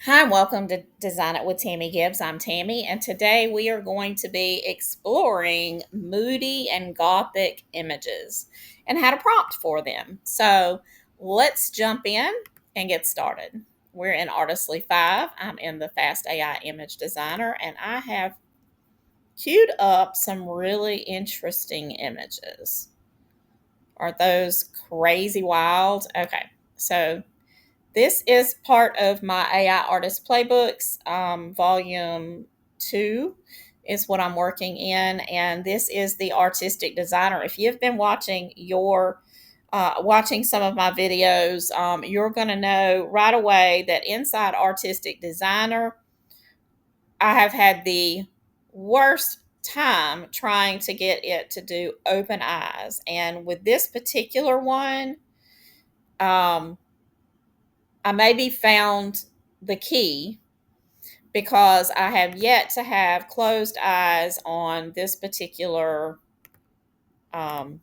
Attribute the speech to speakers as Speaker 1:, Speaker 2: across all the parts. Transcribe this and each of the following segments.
Speaker 1: Hi, and welcome to Design It with Tammy Gibbs. I'm Tammy, and today we are going to be exploring moody and Gothic images and how to prompt for them. So let's jump in and get started. We're in Artistly 5. I'm in the Fast AI Image Designer, and I have queued up some really interesting images. Aren't those crazy wild? Okay, so this is part of my AI Artist Playbooks, volume 2 is what I'm working in, and this is the Artistic Designer. If you've been watching some of my videos, you're going to know right away that inside Artistic Designer, I have had the worst time trying to get it to do open eyes, and with this particular one, um, I maybe found the key because I have yet to have closed eyes on this particular um,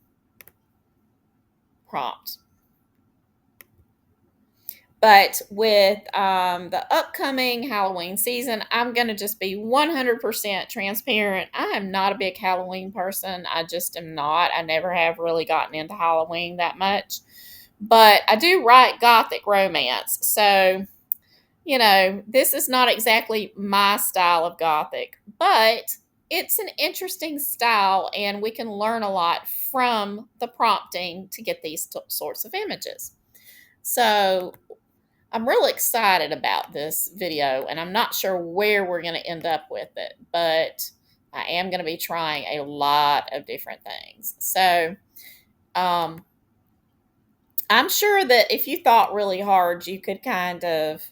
Speaker 1: prompt. But with the upcoming Halloween season, I'm going to just be 100% transparent. I am not a big Halloween person. I just am not. I never have really gotten into Halloween that much. But I do write Gothic romance. So this is not exactly my style of Gothic, but it's an interesting style, and we can learn a lot from the prompting to get these sorts of images. So I'm really excited about this video, and I'm not sure where we're going to end up with it, but I am going to be trying a lot of different things. So um, I'm sure that if you thought really hard, you could kind of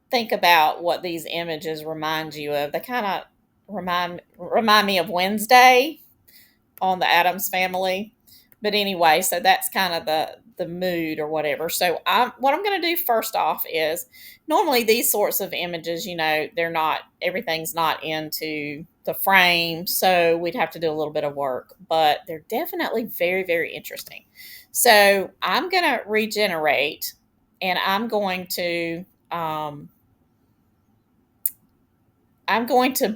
Speaker 1: think about what these images remind you of. They kind of remind me of Wednesday on the Addams Family. But anyway, so that's kind of the mood or whatever. So what I'm going to do first off is normally these sorts of images, they're not everything's not into the frame, so we'd have to do a little bit of work, but they're definitely very, very interesting. So I'm going to regenerate, and I'm going to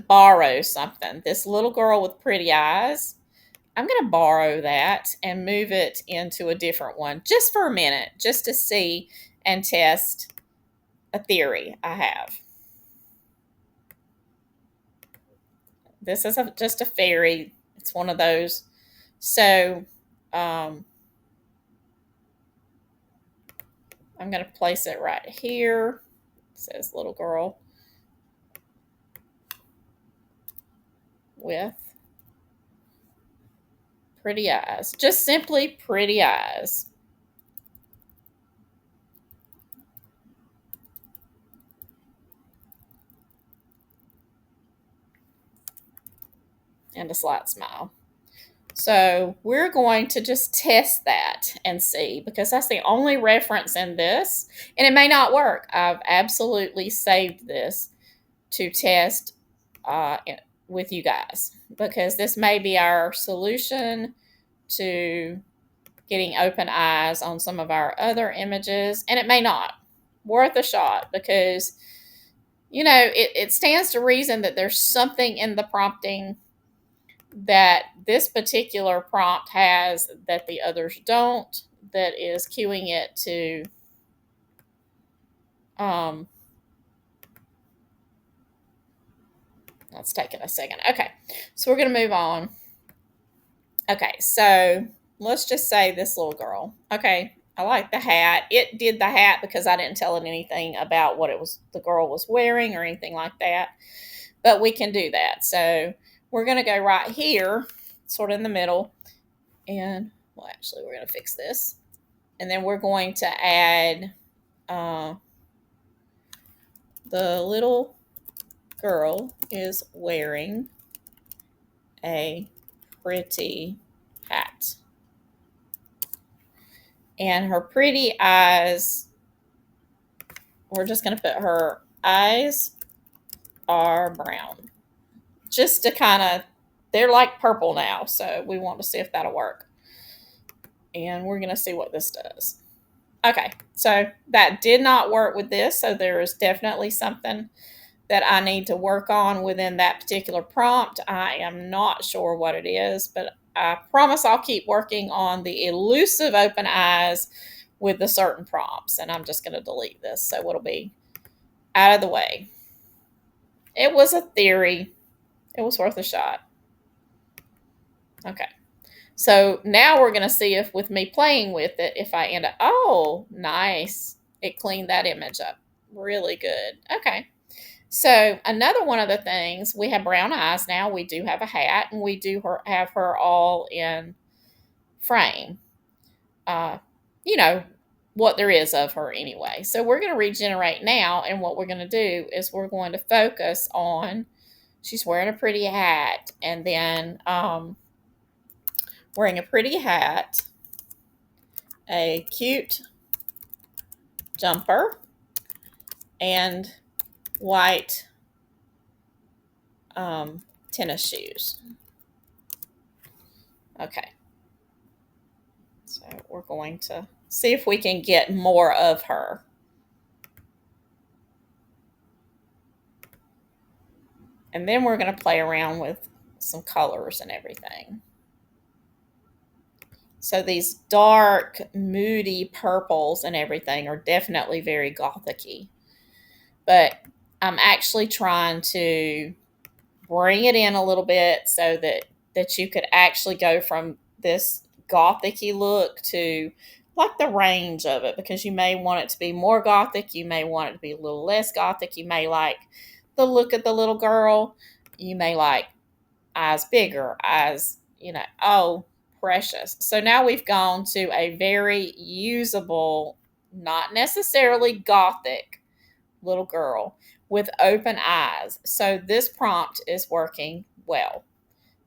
Speaker 1: borrow something. This little girl with pretty eyes. I'm going to borrow that and move it into a different one just for a minute, just to see and test a theory I have. This is just a fairy. It's one of those. So I'm going to place it right here. It says little girl with pretty eyes. Just simply pretty eyes. And a slight smile. So we're going to just test that and see, because that's the only reference in this, and it may not work. I've absolutely saved this to test with you guys, because this may be our solution to getting open eyes on some of our other images, and it may not. Worth a shot, because it stands to reason that there's something in the prompting that this particular prompt has that the others don't, that is cueing it to let's take it a second. Okay, so we're going to move on. Okay, so let's just say this little girl. Okay, I like the hat. It did the hat because I didn't tell it anything about what it was the girl was wearing or anything like that, but we can do that. So we're going to go right here, sort of in the middle, and well, actually, we're going to fix this. And then we're going to add the little girl is wearing a pretty hat. And her pretty eyes, we're just going to put her eyes are brown. Just to kind of, they're like purple now. So we want to see if that'll work. And we're going to see what this does. Okay, so that did not work with this, so there is definitely something that I need to work on within that particular prompt. I am not sure what it is, but I promise I'll keep working on the elusive open eyes with the certain prompts. And I'm just going to delete this so it'll be out of the way. It was a theory. It was worth a shot. Okay. So now we're going to see if with me playing with it, if I end up, oh, nice. It cleaned that image up. Really good. Okay. So another one of the things, we have brown eyes now. We do have a hat, and we do have her all in frame. Uh, you know, what there is of her anyway. So we're going to regenerate now, and what we're going to do is we're going to focus on, she's wearing a pretty hat, and then wearing a pretty hat, a cute jumper, and white tennis shoes. Okay. So we're going to see if we can get more of her. And then we're going to play around with some colors and everything. So these dark, moody purples and everything are definitely very Gothic-y. But I'm actually trying to bring it in a little bit so that you could actually go from this Gothic-y look to like the range of it, because you may want it to be more Gothic, you may want it to be a little less Gothic, you may like the look of the little girl, you may like eyes bigger, eyes, oh, precious. So now we've gone to a very usable, not necessarily Gothic little girl with open eyes. So this prompt is working well.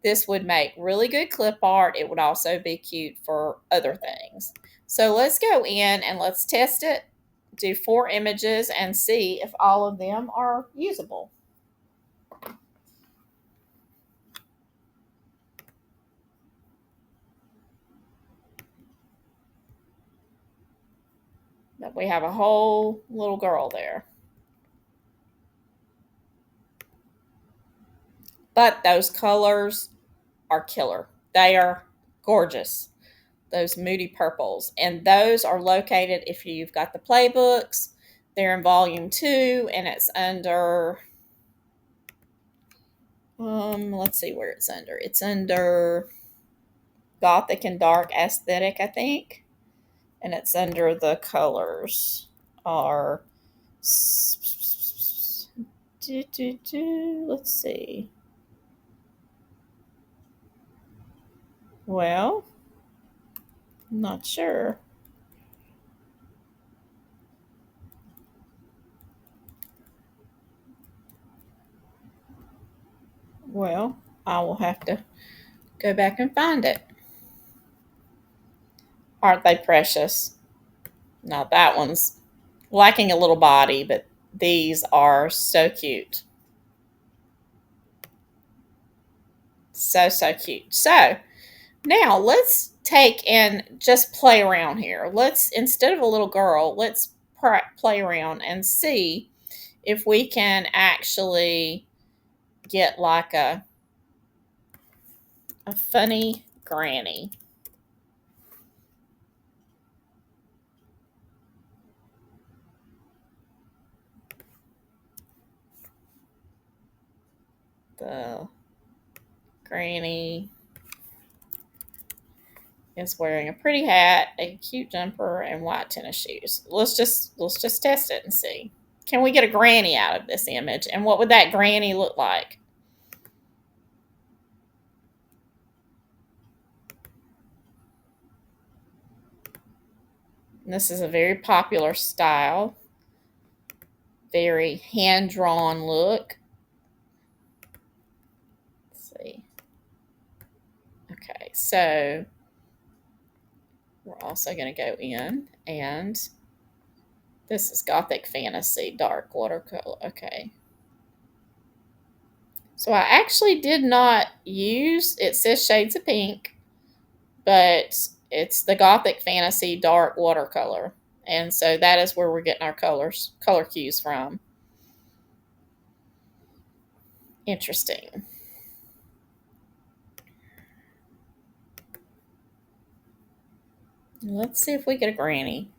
Speaker 1: This would make really good clip art. It would also be cute for other things. So let's go in and let's test it, do 4 images, and see if all of them are usable. But we have a whole little girl there. But those colors are killer. They are gorgeous. Those moody purples. And those are located, if you've got the playbooks, they're in volume 2, and it's under, let's see where it's under. It's under Gothic and Dark Aesthetic, I think. And it's under the colors are, let's see. Well, I'm not sure. Well, I will have to go back and find it. Aren't they precious? Now that one's lacking a little body, but these are so cute. So, so cute. So now let's take and just play around here. Let's, instead of a little girl, let's play around and see if we can actually get like a funny granny. The granny is wearing a pretty hat, a cute jumper, and white tennis shoes. Let's just test it and see. Can we get a granny out of this image? And what would that granny look like? And this is a very popular style. Very hand-drawn look. Let's see. Okay, so we're also going to go in, and this is Gothic Fantasy Dark Watercolor. Okay. So I actually did not use, it says Shades of Pink, but it's the Gothic Fantasy Dark Watercolor. And so that is where we're getting our color cues from. Interesting. Let's see if we get a granny.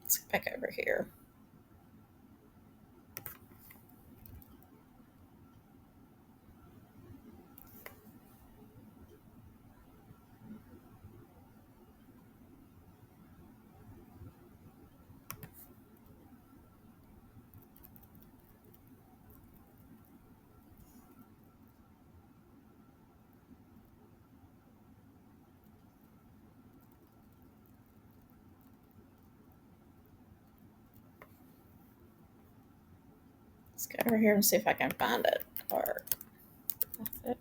Speaker 1: Let's get back over here. Let's go over here and see if I can find it. Or Gothic.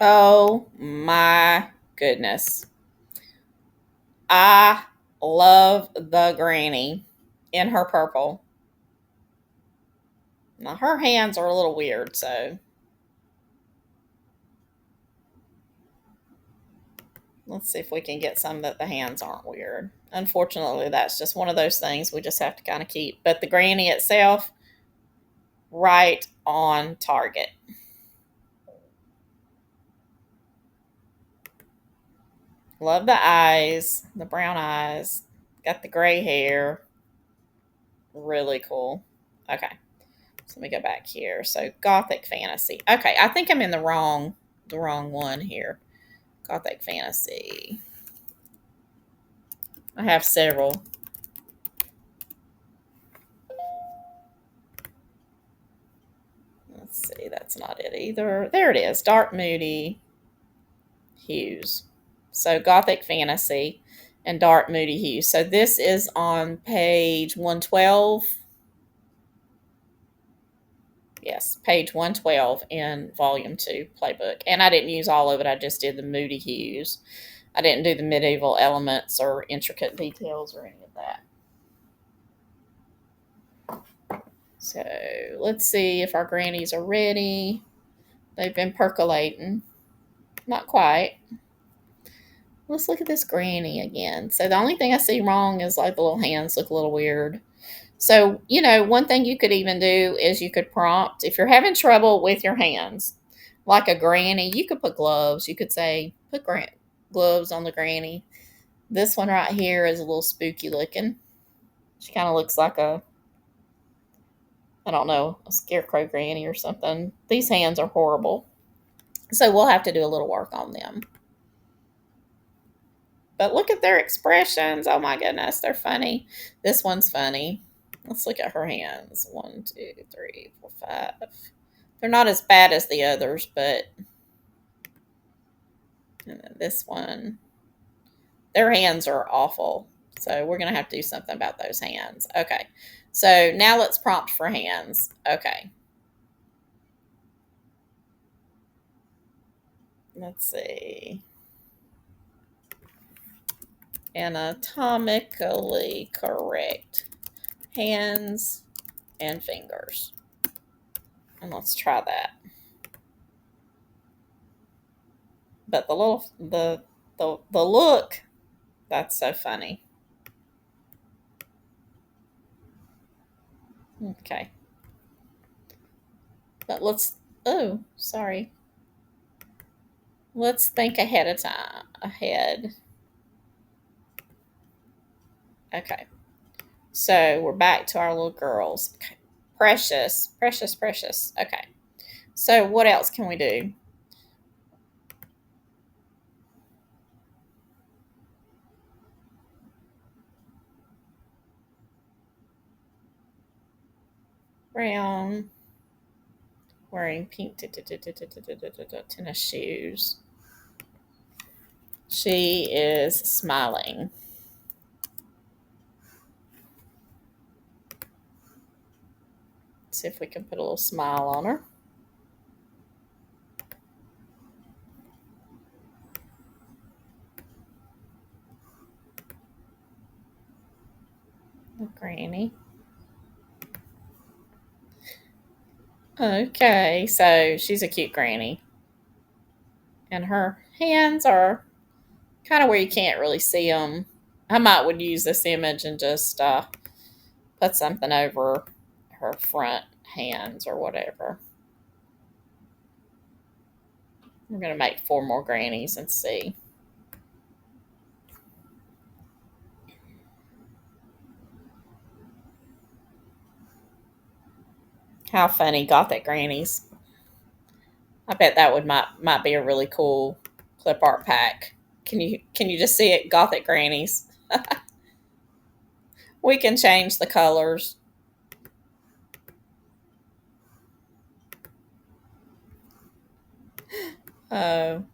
Speaker 1: Oh my goodness. I love the granny in her purple. Now her hands are a little weird, so let's see if we can get some that the hands aren't weird. Unfortunately, that's just one of those things we just have to kind of keep. But the granny itself, right on target. Love the eyes, the brown eyes. Got the gray hair. Really cool. Okay. So let me go back here. So Gothic fantasy. Okay, I think I'm in the wrong one here. Gothic fantasy. I have several. Let's see, that's not it either. There it is. Dark moody hues. So Gothic fantasy and dark moody hues. So this is on page 112. Yes, page 112 in volume 2 playbook. And I didn't use all of it. I just did the moody hues. I didn't do the medieval elements or intricate details or any of that. So let's see if our grannies are ready. They've been percolating. Not quite. Let's look at this granny again. So the only thing I see wrong is like the little hands look a little weird. So, one thing you could even do is you could prompt if you're having trouble with your hands, like a granny, you could put gloves. You could say, put gloves on the granny. This one right here is a little spooky looking. She kind of looks like I don't know, a scarecrow granny or something. These hands are horrible. So we'll have to do a little work on them. But look at their expressions. Oh my goodness, they're funny. This one's funny. Let's look at her hands. 1, 2, 3, 4, 5. They're not as bad as the others, but and then this one, their hands are awful. So we're going to have to do something about those hands. Okay. So now let's prompt for hands. Okay. Let's see. Anatomically correct hands and fingers. And let's try that. But the look, that's so funny. Okay. But oh, sorry. Let's think ahead of time. Ahead. Okay. So we're back to our little girls. Okay. Precious, precious, precious. Okay. So what else can we do? Brown, wearing pink tennis shoes. She is smiling. See if we can put a little smile on her. Okay, so she's a cute granny. And her hands are kind of where you can't really see them. I might would use this image and just put something over her front hands or whatever. We're going to make 4 more grannies and see. How funny, Gothic grannies. I bet that would might be a really cool clip art pack. Can you just see it, Gothic grannies? We can change the colors. Oh,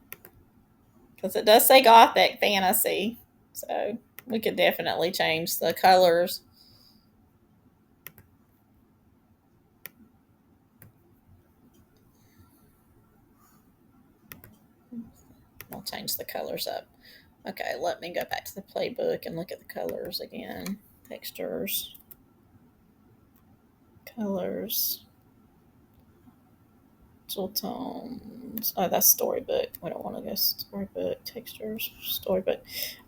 Speaker 1: because it does say Gothic fantasy, so we could definitely change the colors. I'll change the colors up. Okay, let me go back to the playbook and look at the colors again. Textures, colors, jewel tones. Oh, that's storybook. We don't want to go storybook, textures, storybook.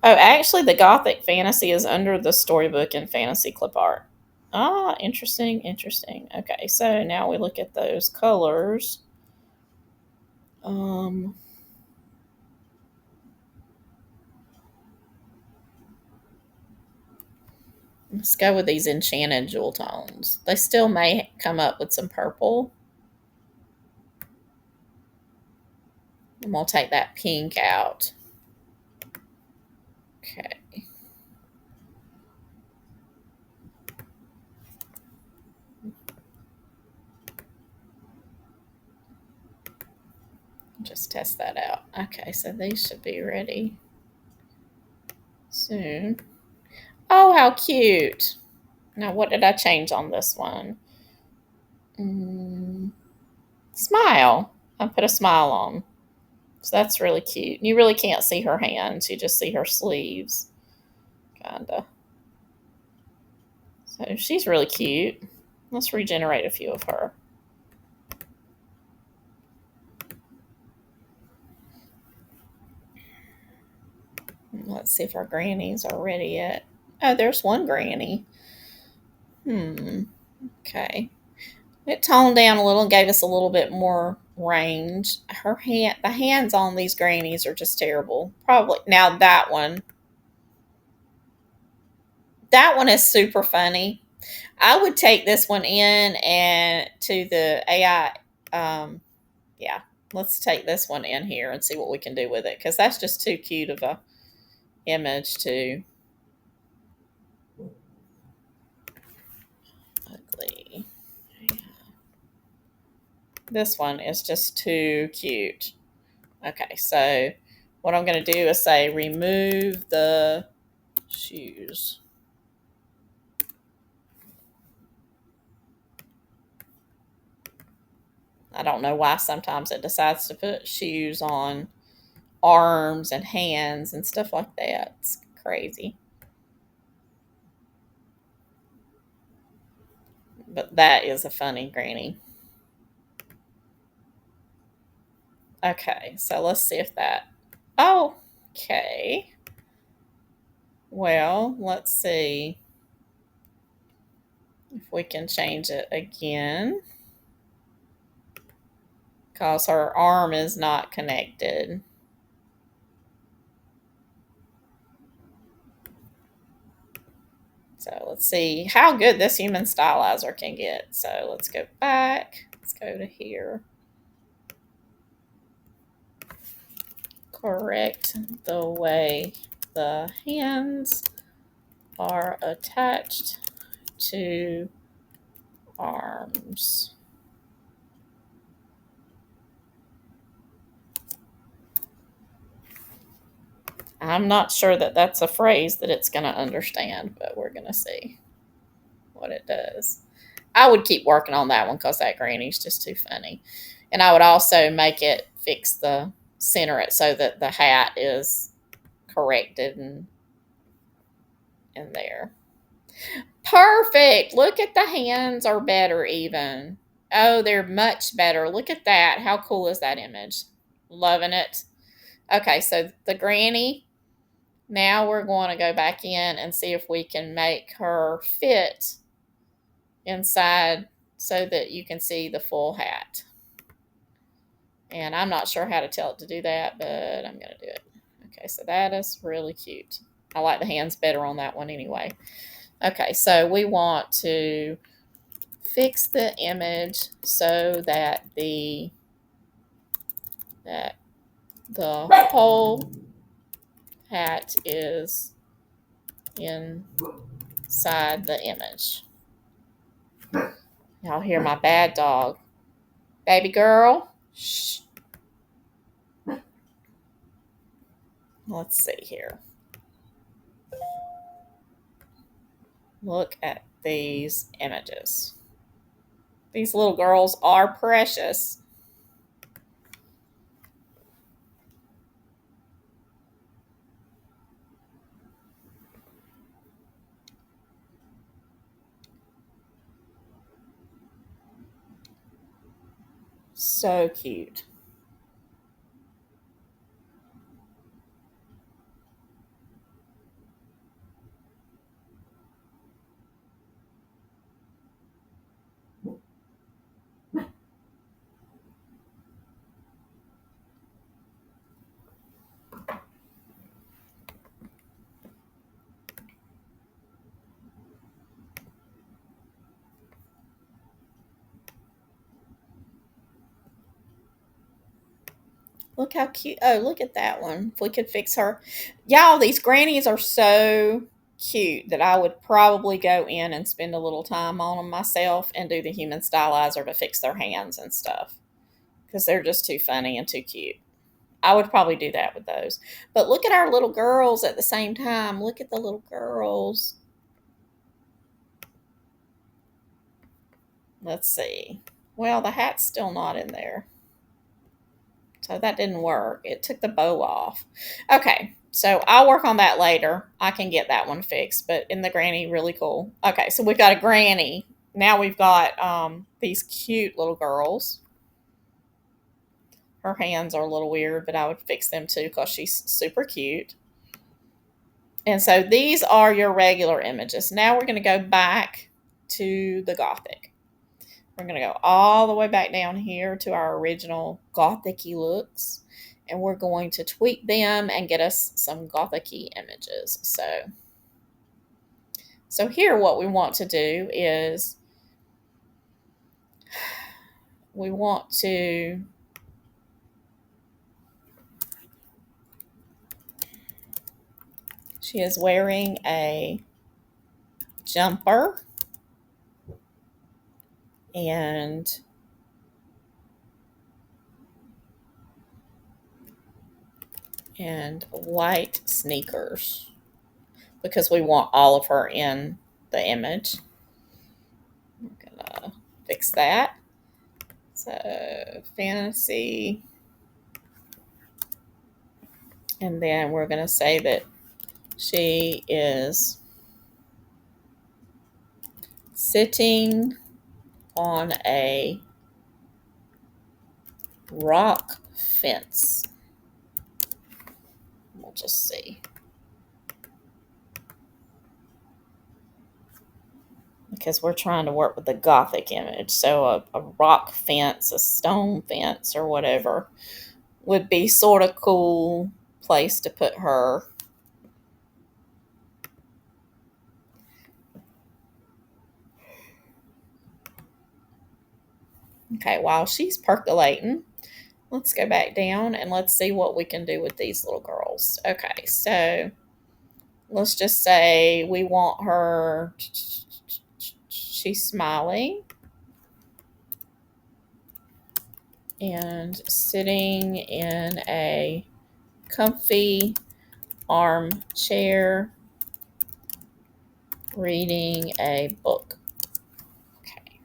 Speaker 1: Oh, actually, the Gothic fantasy is under the storybook and fantasy clip art. Ah, interesting, interesting. Okay, so now we look at those colors. Um, let's go with these enchanted jewel tones. They still may come up with some purple. And we'll take that pink out. Okay. Just test that out. Okay, so these should be ready soon. Oh, how cute. Now, what did I change on this one? Smile. I put a smile on. So that's really cute. You really can't see her hands. You just see her sleeves. Kinda. So she's really cute. Let's regenerate a few of her. Let's see if our grannies are ready yet. Oh, there's one granny. Okay. It toned down a little and gave us a little bit more range. The hands on these grannies are just terrible. Probably now that one is super funny. I would take this one in and to the AI. Yeah, let's take this one in here and see what we can do with it because that's just too cute of a image to ugly. This one is just too cute. Okay, so what I'm going to do is say remove the shoes. I don't know why sometimes it decides to put shoes on arms and hands and stuff like that. It's crazy. But that is a funny granny. Okay, so let's see if that. Oh, okay. Well, let's see if we can change it again. Because her arm is not connected. So let's see how good this human stylizer can get. So let's go back. Let's go to here. Correct the way the hands are attached to arms. I'm not sure that that's a phrase that it's going to understand, but we're going to see what it does. I would keep working on that one because that granny's just too funny. And I would also make it fix the center it so that the hat is corrected and in there. Perfect. Look at the hands are better even. Oh, they're much better. Look at that. How cool is that image? Loving it. Okay, so the granny, now we're going to go back in and see if we can make her fit inside so that you can see the full hat. And I'm not sure how to tell it to do that, but I'm going to do it. Okay, so that is really cute. I like the hands better on that one anyway. Okay, so we want to fix the image so that the whole hat is inside the image. Y'all hear my bad dog. Baby girl. Shh. Let's see here. Look at these images. These little girls are precious. So cute. Look how cute. Oh, look at that one. If we could fix her. Y'all, these grannies are so cute that I would probably go in and spend a little time on them myself and do the human stylizer to fix their hands and stuff because they're just too funny and too cute. I would probably do that with those. But look at our little girls at the same time. Look at the little girls. Let's see. Well, the hat's still not in there. So that didn't work. It took the bow off. Okay, so I'll work on that later. I can get that one fixed, but in the granny, really cool. Okay, so we've got a granny. Now we've got these cute little girls. Her hands are a little weird, but I would fix them too because she's super cute. And so these are your regular images. Now we're going to go back to the Gothic. We're going to go all the way back down here to our original Gothic-y looks. And we're going to tweak them and get us some Gothic-y images. So here what we want to do is we want to she is wearing a jumper and white sneakers because we want all of her in the image. I'm gonna fix that. So fantasy. And then we're gonna say that she is sitting on a rock fence. We'll just see. Because we're trying to work with the Gothic image. So a rock fence, a stone fence, or whatever would be sort of cool place to put her. Okay, while she's percolating, let's go back down and let's see what we can do with these little girls. Okay, so let's just say we want her, she's smiling and sitting in a comfy armchair reading a book. Okay.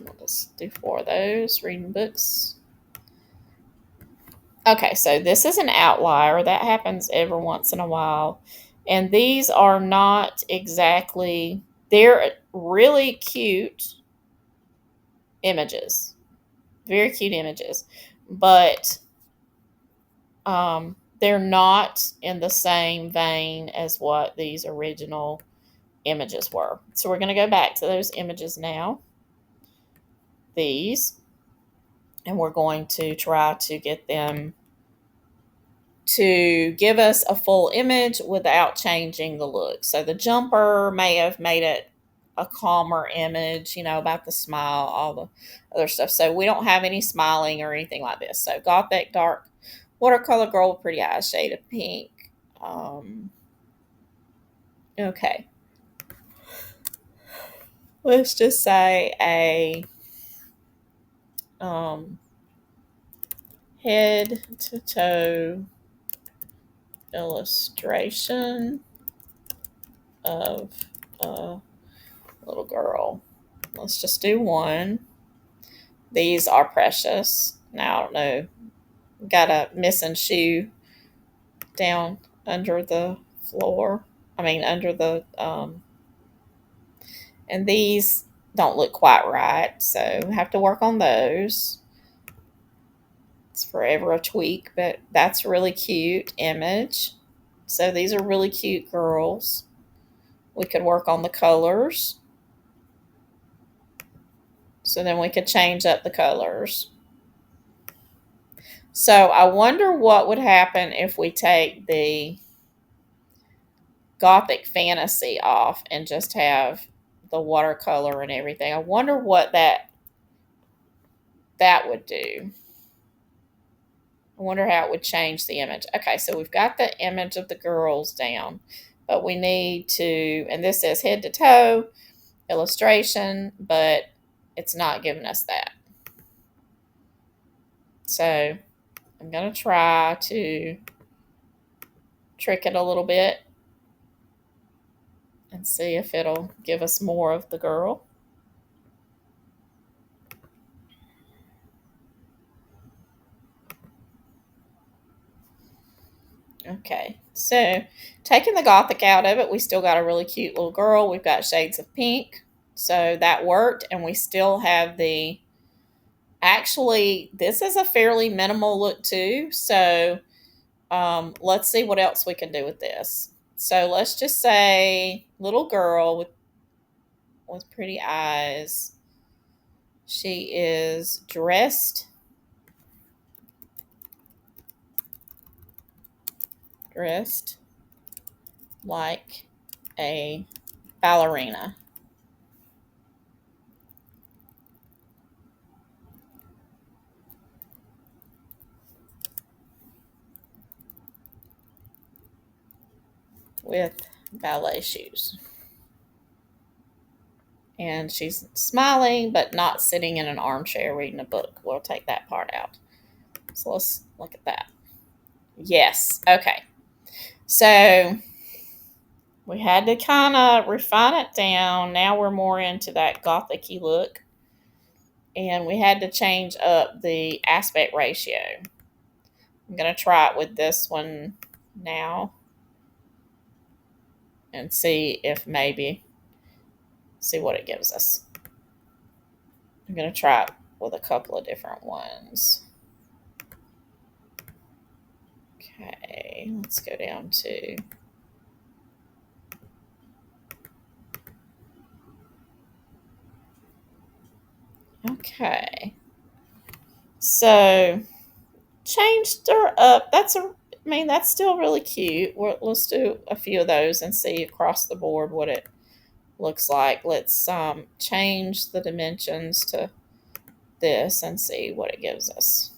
Speaker 1: We'll just do 4 of those, reading books. Okay, so this is an outlier. That happens every once in a while. And these are not exactly, they're really cute, images. Very cute images. But they're not in the same vein as what these original images were. So we're going to go back to those images now, these, and we're going to try to get them to give us a full image without changing the look. So the jumper may have made it a calmer image, about the smile, all the other stuff. So we don't have any smiling or anything like this. So Gothic dark watercolor girl with pretty eyes, shade of pink. Okay. Let's just say a head to toe illustration of a little girl. Let's just do one. These are precious. Now, I don't know. Got a missing shoe down under the floor. Under the, and these don't look quite right. So have to work on those. It's forever a tweak, but that's a really cute image. So these are really cute girls. We could work on the colors. So then we could change up the colors. So I wonder what would happen if we take the Gothic fantasy off and just have the watercolor and everything. I wonder what that would do. I wonder how it would change the image. Okay, so we've got the image of the girls down, but we need to, and this says head to toe illustration, but it's not giving us that. So I'm going to try to trick it a little bit and see if it'll give us more of the girl. Okay, so taking the Gothic out of it, we still got a really cute little girl. We've got shades of pink, so that worked, and we still have the, actually, this is a fairly minimal look too, so let's see what else we can do with this. So let's just say little girl with pretty eyes. She is dressed like a ballerina. With ballet shoes. And she's smiling, but not sitting in an armchair reading a book. We'll take that part out. So let's look at that. Yes. Okay. So we had to kind of refine it down. Now we're more into that Gothic-y look. And we had to change up the aspect ratio. I'm going to try it with this one now and see if maybe, see what it gives us. I'm going to try it with a couple of different ones. Okay, let's go down to, okay. So changed her up. That's still really cute. Let's do a few of those and see across the board what it looks like. Let's change the dimensions to this and see what it gives us.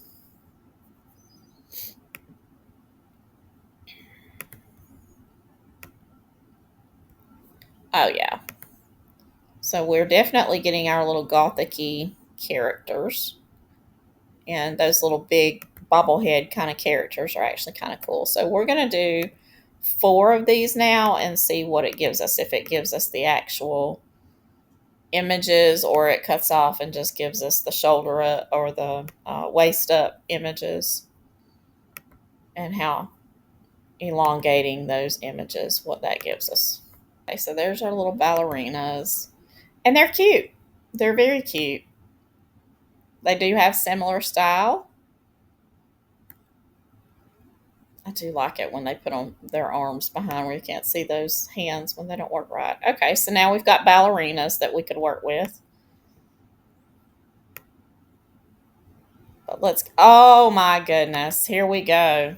Speaker 1: Oh yeah. So we're definitely getting our little Gothic-y characters. And those little big bobblehead kind of characters are actually kind of cool. So we're going to do 4 of these now and see what it gives us. If it gives us the actual images or it cuts off and just gives us the shoulder up or the waist up images, and how elongating those images, what that gives us. Okay, so there's our little ballerinas. And they're cute. They're very cute. They do have similar style. I do like it when they put on their arms behind where you can't see those hands when they don't work right. Okay, so now we've got ballerinas that we could work with. But oh my goodness, here we go.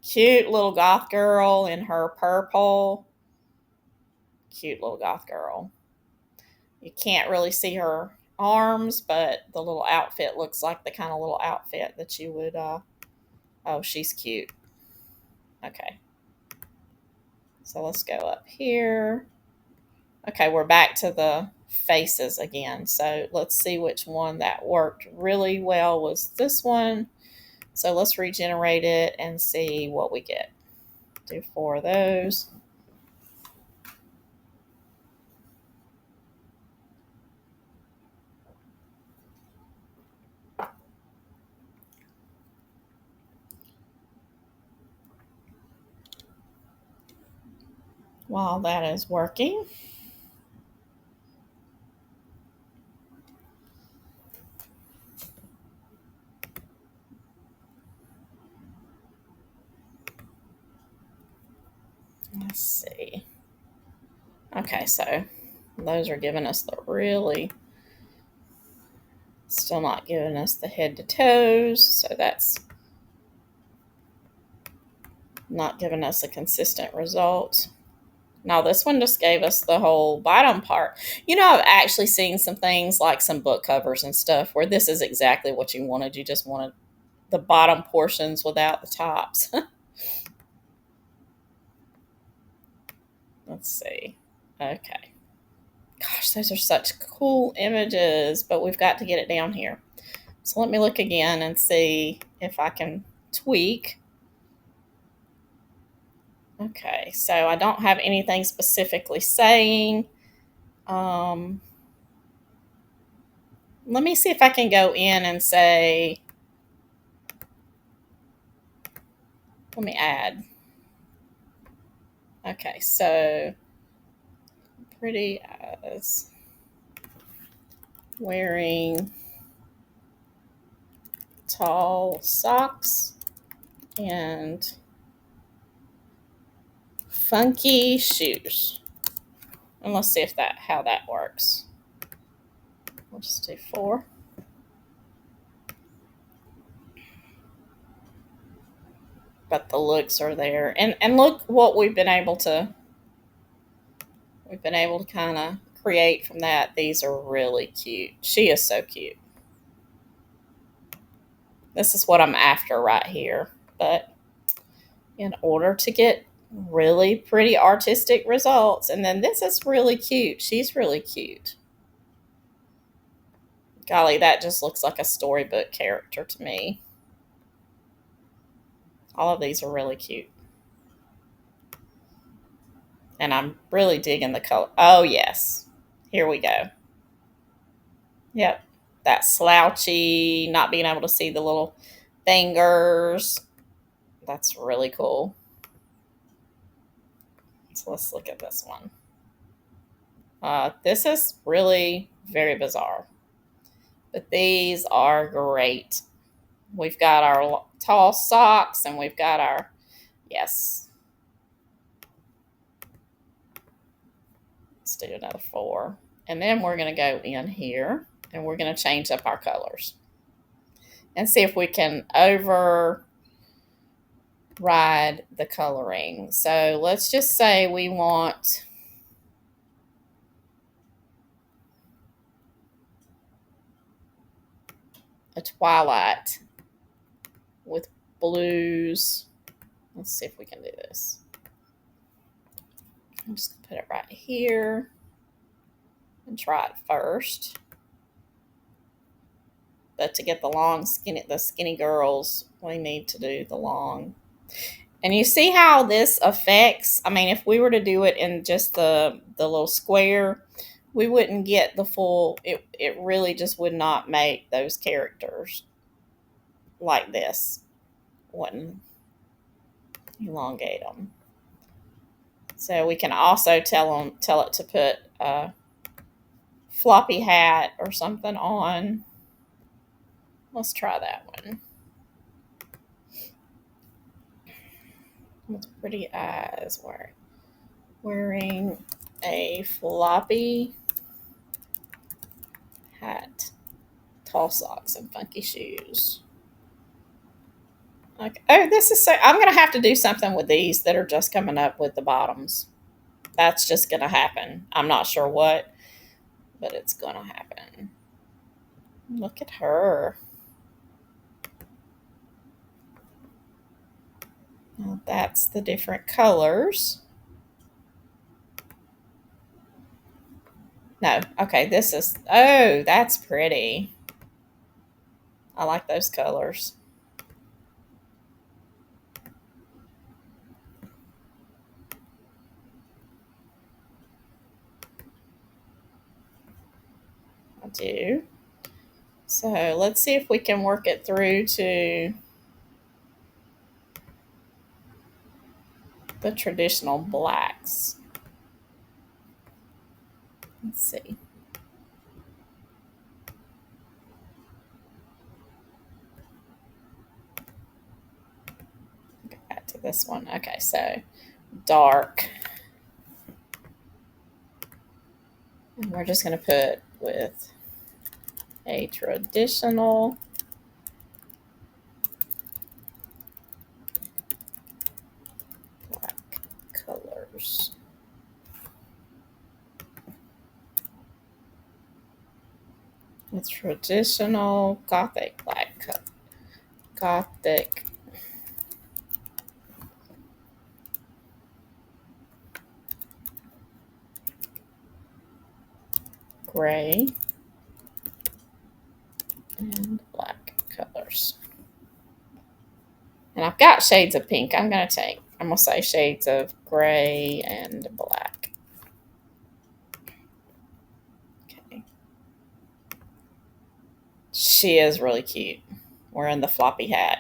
Speaker 1: Cute little goth girl in her purple. Cute little goth girl. You can't really see her arms, but the little outfit looks like the kind of little outfit that you would, oh, she's cute. Okay. So let's go up here. Okay, we're back to the faces again. So let's see which one that worked really well was this one. So let's regenerate it and see what we get. Do 4 of those. While that is working, let's see. Okay, so those are giving us the really, still not giving us the head to toes. So that's not giving us a consistent result. Now this one just gave us the whole bottom part. You know, I've actually seen some things like some book covers and stuff where this is exactly what you wanted. You just wanted the bottom portions without the tops. Let's see. Okay. Gosh, those are such cool images, but we've got to get it down here. So let me look again and see if I can tweak. Okay, so I don't have anything specifically saying. Let me see if I can go in and say, let me add. Okay, so pretty as wearing tall socks and funky shoes. And let's see if how that works. We'll just do 4. But the looks are there. And look what we've been able to kind of create from that. These are really cute. She is so cute. This is what I'm after right here. But in order to get really pretty artistic results, and then this is really cute. She's really cute. Golly, that just looks like a storybook character to me. All of these are really cute. And I'm really digging the color. Oh, yes. Here we go. Yep. That slouchy, not being able to see the little fingers. That's really cool. So let's look at this one. This is really very bizarre. But these are great. We've got our tall socks and we've got our, yes. Let's do another 4. And then we're going to go in here and we're going to change up our colors and see if we can override the coloring. So let's just say we want a twilight with blues. Let's see if we can do this. I'm just going to put it right here and try it first. But to get the skinny girls, we need to do the long. And you see how this affects, I mean, if we were to do it in just the little square, we wouldn't get the full, it really just would not make those characters like this. Wouldn't elongate them. So we can also tell it to put a floppy hat or something on. Let's try that one. With pretty eyes. Wearing a floppy hat, tall socks, and funky shoes. Okay. Oh, this is so. I'm gonna have to do something with these that are just coming up with the bottoms. That's just gonna happen. I'm not sure what, but it's gonna happen. Look at her. Well, that's the different colors. No, okay, this is. Oh, that's pretty. I like those colors. I do. So let's see if we can work it through to the traditional blacks. Let's see. Go back to this one. Okay, so dark. And we're just going to put with a traditional black colors. With traditional Gothic black Gothic gray and black colors. And I've got shades of pink. I'm going to say shades of gray and black. Okay. She is really cute wearing the floppy hat.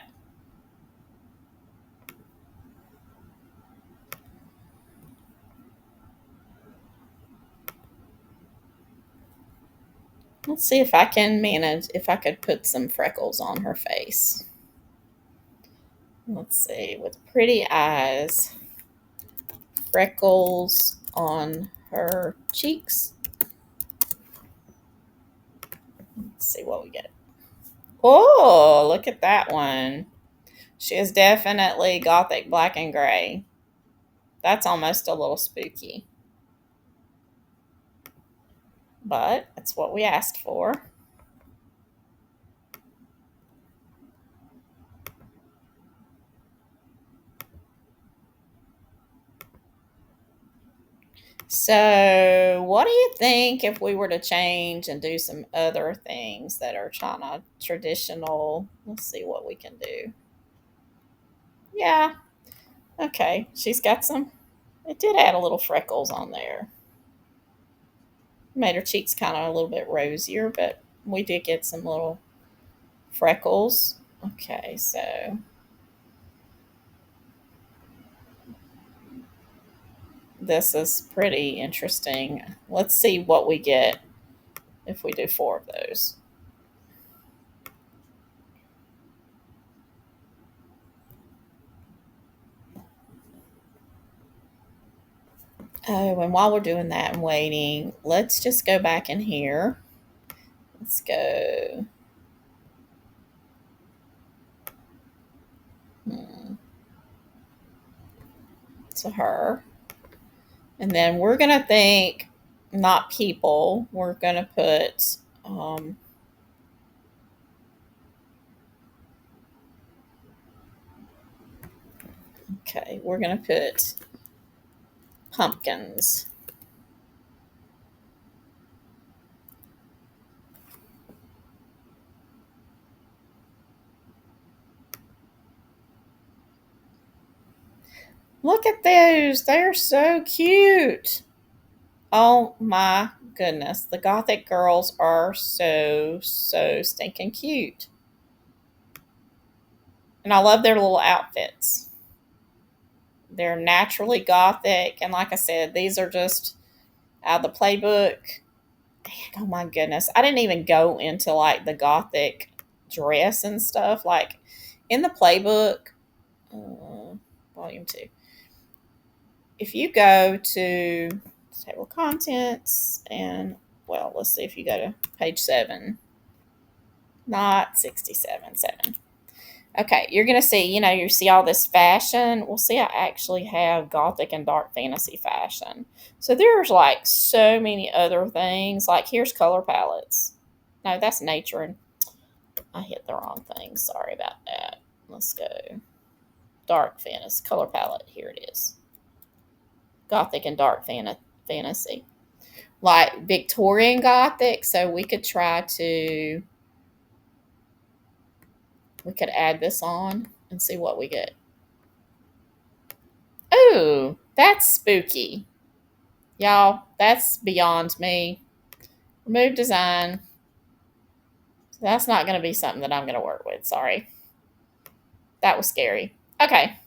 Speaker 1: Let's see if I can manage, if I could put some freckles on her face. Let's see, with pretty eyes, freckles on her cheeks. Let's see what we get. Oh, look at that one. She is definitely Gothic black and gray. That's almost a little spooky. But that's what we asked for. So, what do you think if we were to change and do some other things that are kind of traditional? Let's see what we can do. Yeah, okay. She's got some, it did add a little freckles on there. Made her cheeks kind of a little bit rosier, but we did get some little freckles. Okay, so this is pretty interesting. Let's see what we get if we do 4 of those. Oh, and while we're doing that and waiting, let's just go back in here. Let's go. To her. And then we're going to think not people. We're going to put okay, we're going to put pumpkins. Look at those. They're so cute. Oh my goodness. The Gothic girls are so stinking cute. And I love their little outfits. They're naturally Gothic. And like I said, these are just out of the Playbook. Oh my goodness. I didn't even go into like the Gothic dress and stuff. Like in the Playbook, volume 2, if you go to table of contents and, well, let's see if you go to page 7, not 67, 7. Okay, you're going to see, you see all this fashion. Well, see, I actually have Gothic and dark fantasy fashion. So there's like so many other things. Like here's color palettes. No, that's nature. And I hit the wrong thing. Sorry about that. Let's go. Dark fantasy color palette. Here it is. Gothic and dark fantasy. Like Victorian Gothic. So we could add this on and see what we get. Ooh, that's spooky. Y'all, that's beyond me. Remove design. That's not going to be something that I'm going to work with. Sorry. That was scary. Okay.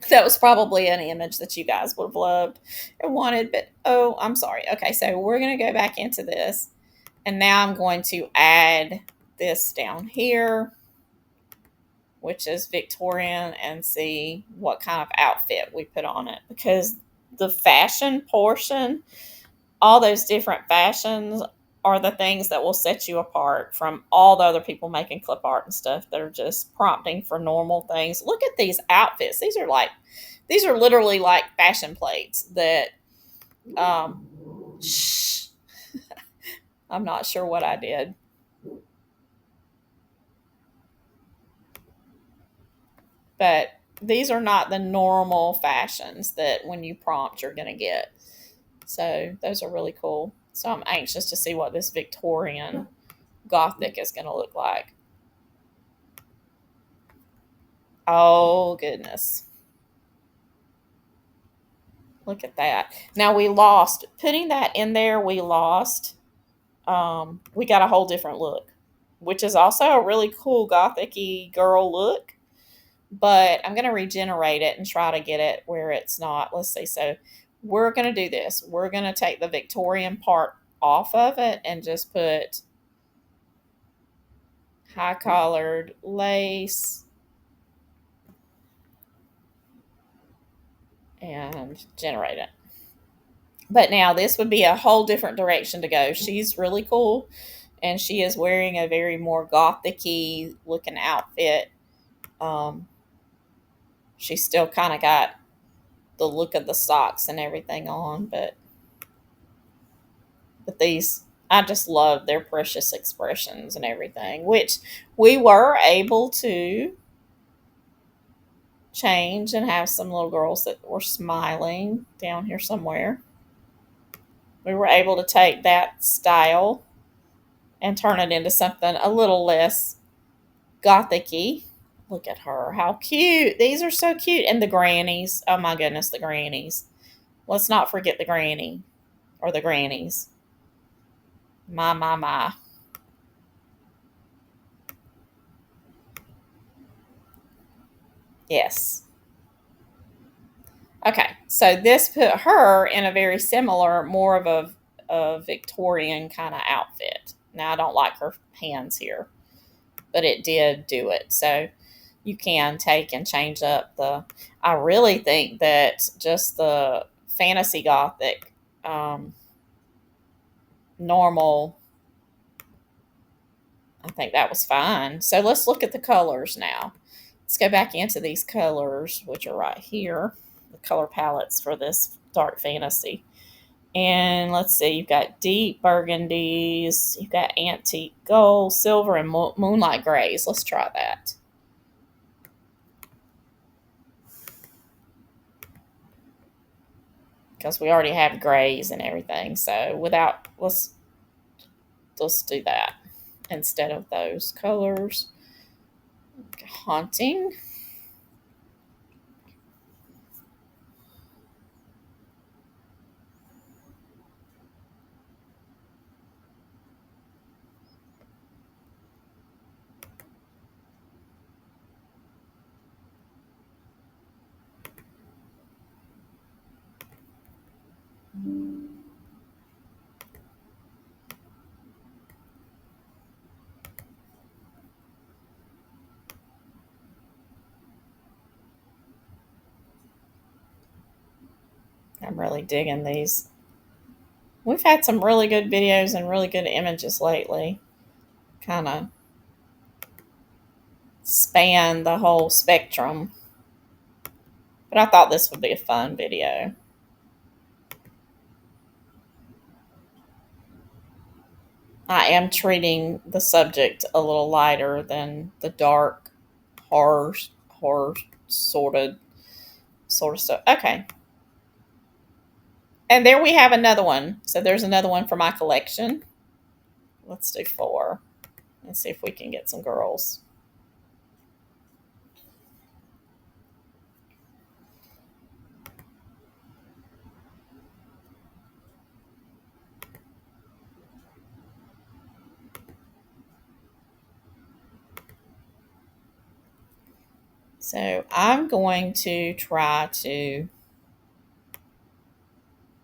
Speaker 1: That was probably an image that you guys would have loved and wanted, but oh, I'm sorry. Okay, so we're going to go back into this. And now I'm going to add this down here, which is Victorian, and see what kind of outfit we put on it. Because the fashion portion, all those different fashions are the things that will set you apart from all the other people making clip art and stuff that are just prompting for normal things. Look at these outfits. These are literally like fashion plates that shh, I'm not sure what I did. But these are not the normal fashions that when you prompt you're going to get. So those are really cool. So I'm anxious to see what this Victorian Gothic is going to look like. Oh, goodness. Look at that. Now putting that in there, we got a whole different look, which is also a really cool Gothic-y girl look. But I'm going to regenerate it and try to get it where it's not. Let's see. So we're going to do this. We're going to take the Victorian part off of it and just put high collared lace and generate it. But now this would be a whole different direction to go. She's really cool, and she is wearing a very more Gothic-y looking outfit. She's still kind of got the look of the socks and everything on, but these, I just love their precious expressions and everything, which we were able to change and have some little girls that were smiling down here somewhere. We were able to take that style and turn it into something a little less Gothic-y. Look at her. How cute. These are so cute. And the grannies. Oh my goodness, the grannies. Let's not forget the granny or the grannies. My. Yes. Okay, so this put her in a very similar, more of a Victorian kind of outfit. Now, I don't like her hands here, but it did do it. So you can take and change up I really think that just the fantasy Gothic, normal, I think that was fine. So let's look at the colors now. Let's go back into these colors, which are right here, the color palettes for this dark fantasy. And let's see, you've got deep burgundies, you've got antique gold, silver, and moonlight grays. Let's try that. Because we already have grays and everything. So let's do that instead of those colors. Haunting. I'm really digging these. We've had some really good videos and really good images lately. Kind of span the whole spectrum. But I thought this would be a fun video. I am treating the subject a little lighter than the dark horror sort of stuff. Okay. And there we have another one. So there's another one for my collection. Let's do 4. Let's see if we can get some girls. So I'm going to try to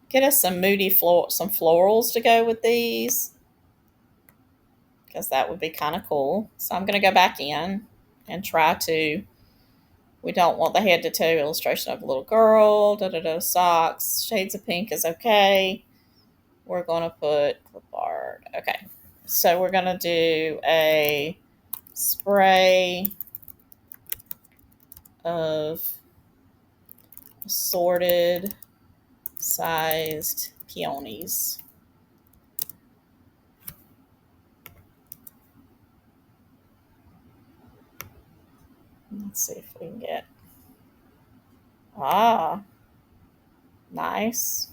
Speaker 1: get us some moody some florals to go with these, because that would be kind of cool. So I'm going to go back in and try to. We don't want the head to toe illustration of a little girl. Socks. Shades of pink is okay. We're going to put clipart. Okay. So we're going to do a spray of assorted sized peonies. Let's see if we can get. Ah, nice.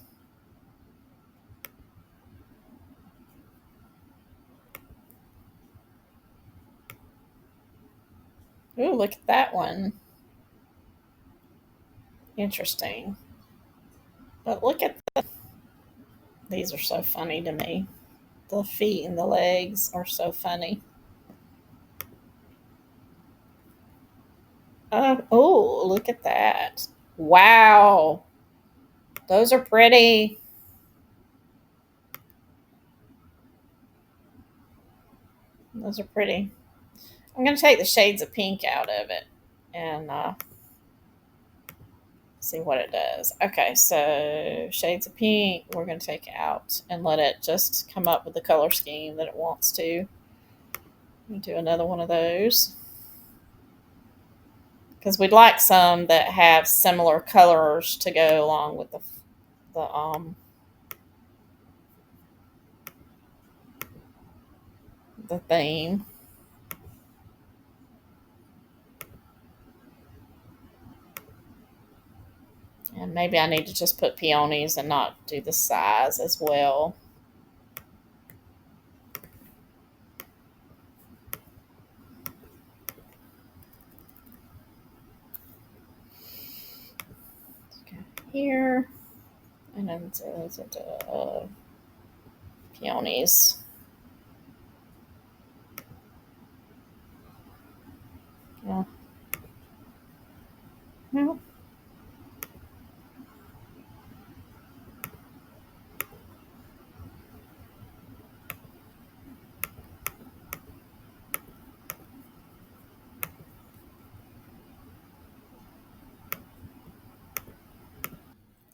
Speaker 1: Ooh, look at that one. Interesting. But look at these are so funny to me. The feet and the legs are so funny. Oh, look at that. Wow. Those are pretty. Those are pretty. I'm going to take the shades of pink out of it and see what it does. Okay, so shades of pink, we're going to take out and let it just come up with the color scheme that it wants to. Do another one of those, because we'd like some that have similar colors to go along with the the theme. And maybe I need to just put peonies and not do the size as well. Okay, here. And then peonies. Yeah. No.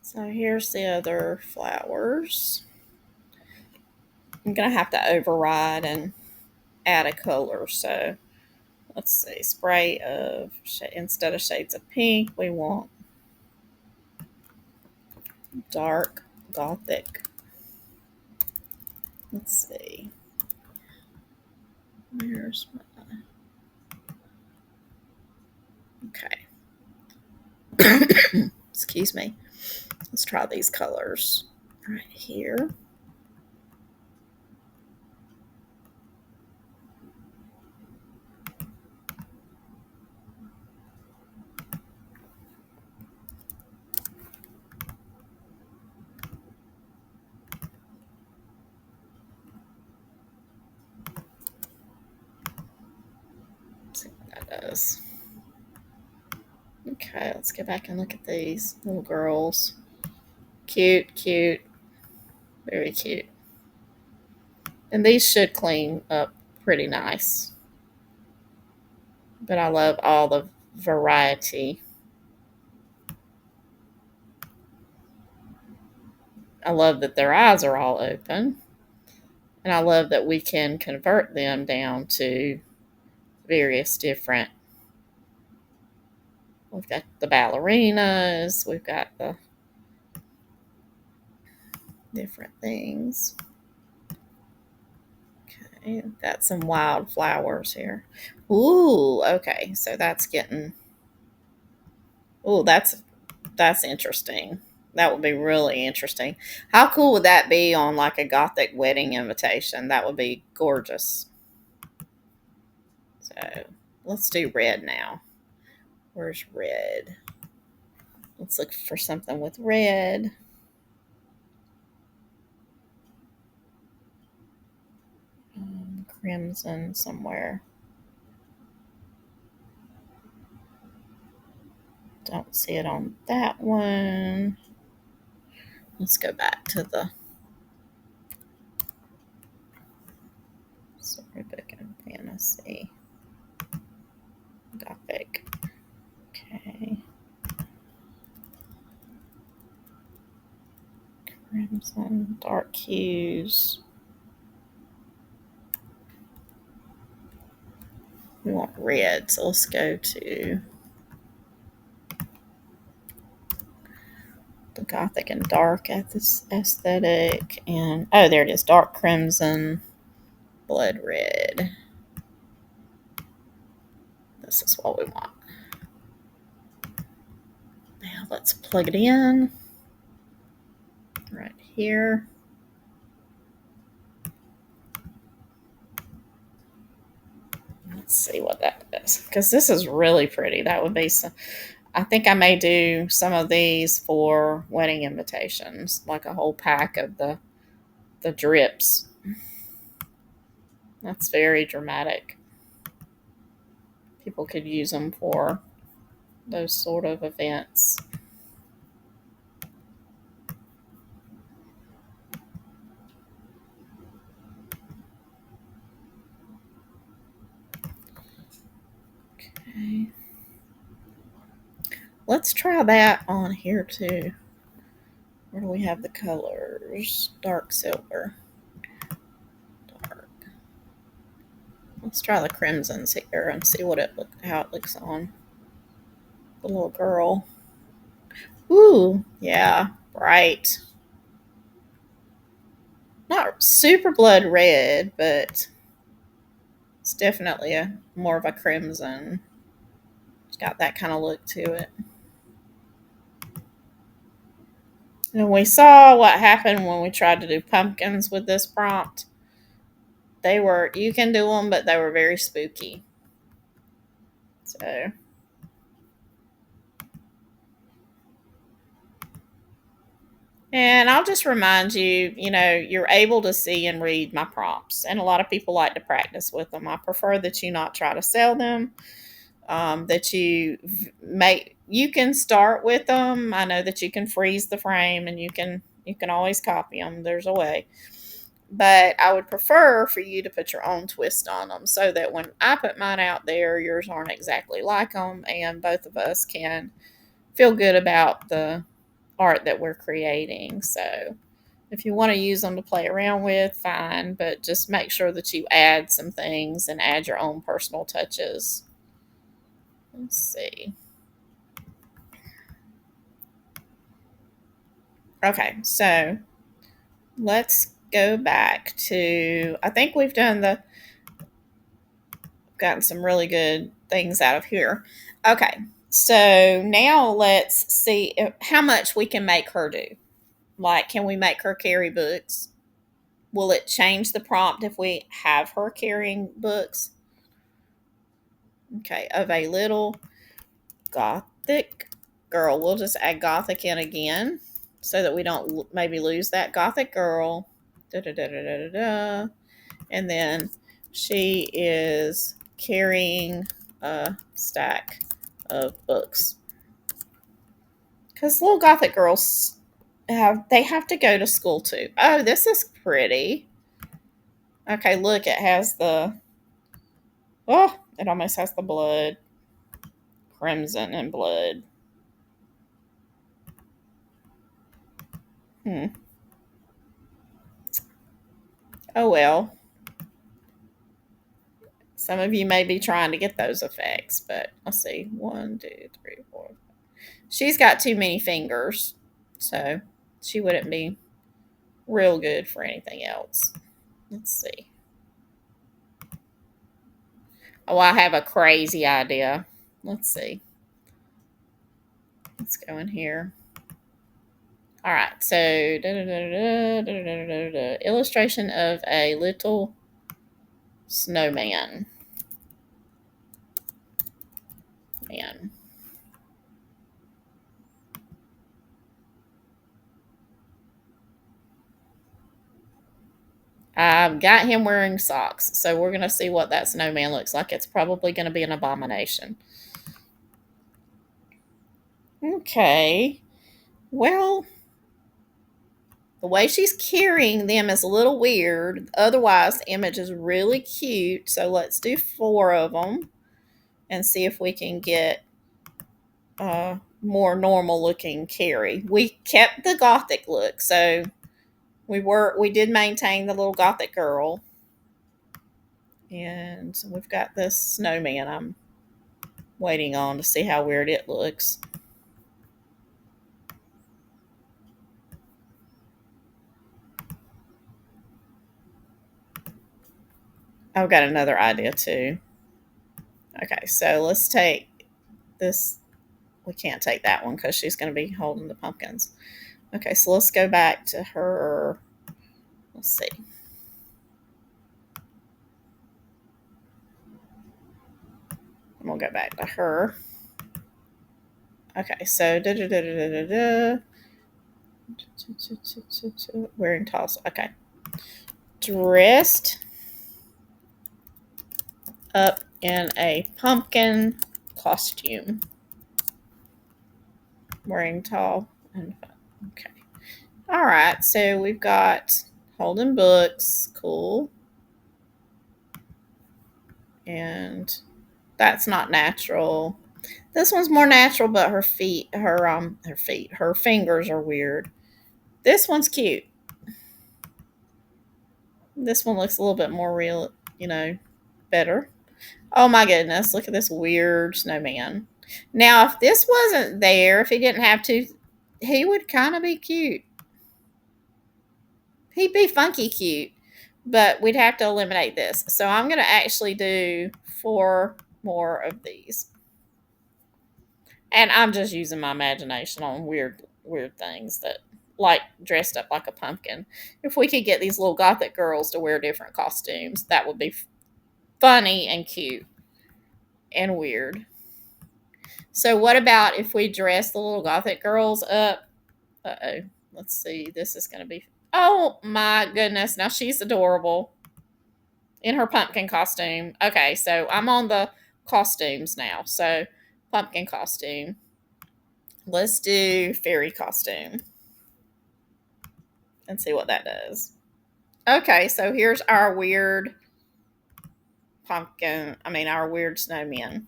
Speaker 1: So here's the other flowers. I'm going to have to override and add a color. So let's see. Spray of, instead of shades of pink, we want dark Gothic. Let's see. Where's my. Okay. Excuse me. Let's try these colors right here. Let's see what that does. Okay, let's go back and look at these little girls. Cute, cute. Very cute. And these should clean up pretty nice. But I love all the variety. I love that their eyes are all open. And I love that we can convert them down to various different. We've got the ballerinas, we've got the different things. Okay, got some wildflowers here. Ooh, okay, so that's getting. Ooh, that's interesting. That would be really interesting. How cool would that be on like a Gothic wedding invitation? That would be gorgeous. So let's do red now. Where's red? Let's look for something with red. Crimson somewhere. Don't see it on that one. Let's go back to the storybook and fantasy. Gothic. Okay. Crimson, dark hues. We want red, so let's go to the Gothic and dark aesthetic. And oh, there it is, dark crimson, blood red. This is what we want. Now let's plug it in right here. Let's see what that is, because this is really pretty. That would be some. I think I may do some of these for wedding invitations, like a whole pack of the drips. That's very dramatic. People could use them for those sort of events. Okay. Let's try that on here too. Where do we have the colors? Dark silver. Dark. Let's try the crimsons here and see how it looks on the little girl. Ooh, yeah, bright. Not super blood red, but it's definitely a more of a crimson. It's got that kind of look to it. And we saw what happened when we tried to do pumpkins with this prompt. You can do them, but they were very spooky. So, and I'll just remind you, you're able to see and read my prompts. And a lot of people like to practice with them. I prefer that you not try to sell them, that you can start with them. I know that you can freeze the frame and you can always copy them. There's a way. But I would prefer for you to put your own twist on them so that when I put mine out there, yours aren't exactly like them, and both of us can feel good about the art that we're creating. So if you want to use them to play around with, fine, but just make sure that you add some things and add your own personal touches. Let's see. Okay, so let's go back to, I think we've gotten some really good things out of here. Okay, so now let's see how much we can make her do. Like, can we make her carry books? Will it change the prompt if we have her carrying books? Okay, of a little Gothic girl. We'll just add Gothic in again so that we don't maybe lose that Gothic girl. Da, da, da, da, da, da. And then she is carrying a stack of books. Because little Gothic girls have to go to school too. Oh, this is pretty. Okay, look, it has it almost has the blood. Crimson and blood. Oh well. Some of you may be trying to get those effects, but let's see. 1, 2, 3, 4. She's got too many fingers, so she wouldn't be real good for anything else. Let's see. Oh, I have a crazy idea. Let's see. Let's go in here. All right, so illustration of a little snowman. Man. I've got him wearing socks, so we're going to see what that snowman looks like. It's probably going to be an abomination. Okay. Well, the way she's carrying them is a little weird. Otherwise, the image is really cute. So let's do 4 of them and see if we can get a more normal looking carry. We kept the Gothic look, so we did maintain the little Gothic girl. And we've got this snowman I'm waiting on to see how weird it looks. I've got another idea too. Okay, so let's take this. We can't take that one because she's going to be holding the pumpkins. Okay, so let's go back to her. Let's see. I'm going to go back to her. Okay, so wearing toss. Okay. Dressed up in a pumpkin costume. Wearing tall and fun. Okay. All right, so we've got holding books. Cool. And that's not natural. This one's more natural, but her fingers are weird. This one's cute. This one looks a little bit more real, better. Oh my goodness, look at this weird snowman. Now, if this wasn't there, if he didn't have to, he would kind of be cute. He'd be funky cute, but we'd have to eliminate this. So I'm going to actually do 4 more of these. And I'm just using my imagination on weird things that like dressed up like a pumpkin. If we could get these little Gothic girls to wear different costumes, that would be funny and cute and weird. So what about if we dress the little Gothic girls up? Uh-oh. Let's see. This is going to be... Oh, my goodness. Now, she's adorable in her pumpkin costume. Okay, so I'm on the costumes now. So, pumpkin costume. Let's do fairy costume and see what that does. Okay, so here's our weird our weird snowmen.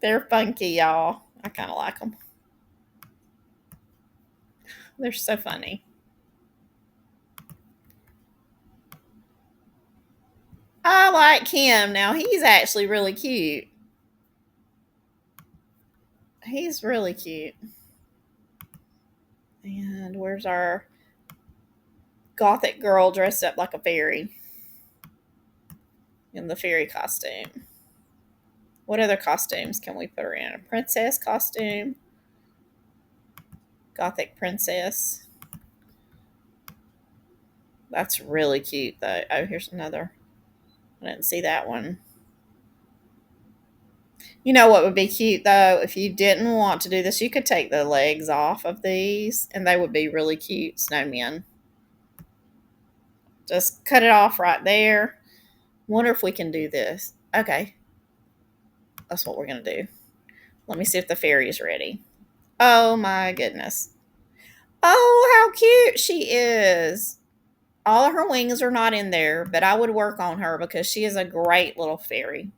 Speaker 1: They're funky, y'all. I kind of like them. They're so funny. I like him. Now, he's actually really cute. He's really cute. And where's our Gothic girl dressed up like a fairy in the fairy costume? What other costumes can we put her in? A princess costume? Gothic princess. That's really cute, though. Oh, here's another. I didn't see that one. You know what would be cute, though? If you didn't want to do this, you could take the legs off of these, and they would be really cute snowmen. Just cut it off right there. Wonder if we can do this. Okay. That's what we're going to do. Let me see if the fairy is ready. Oh, my goodness. Oh, how cute she is. All of her wings are not in there, but I would work on her because she is a great little fairy.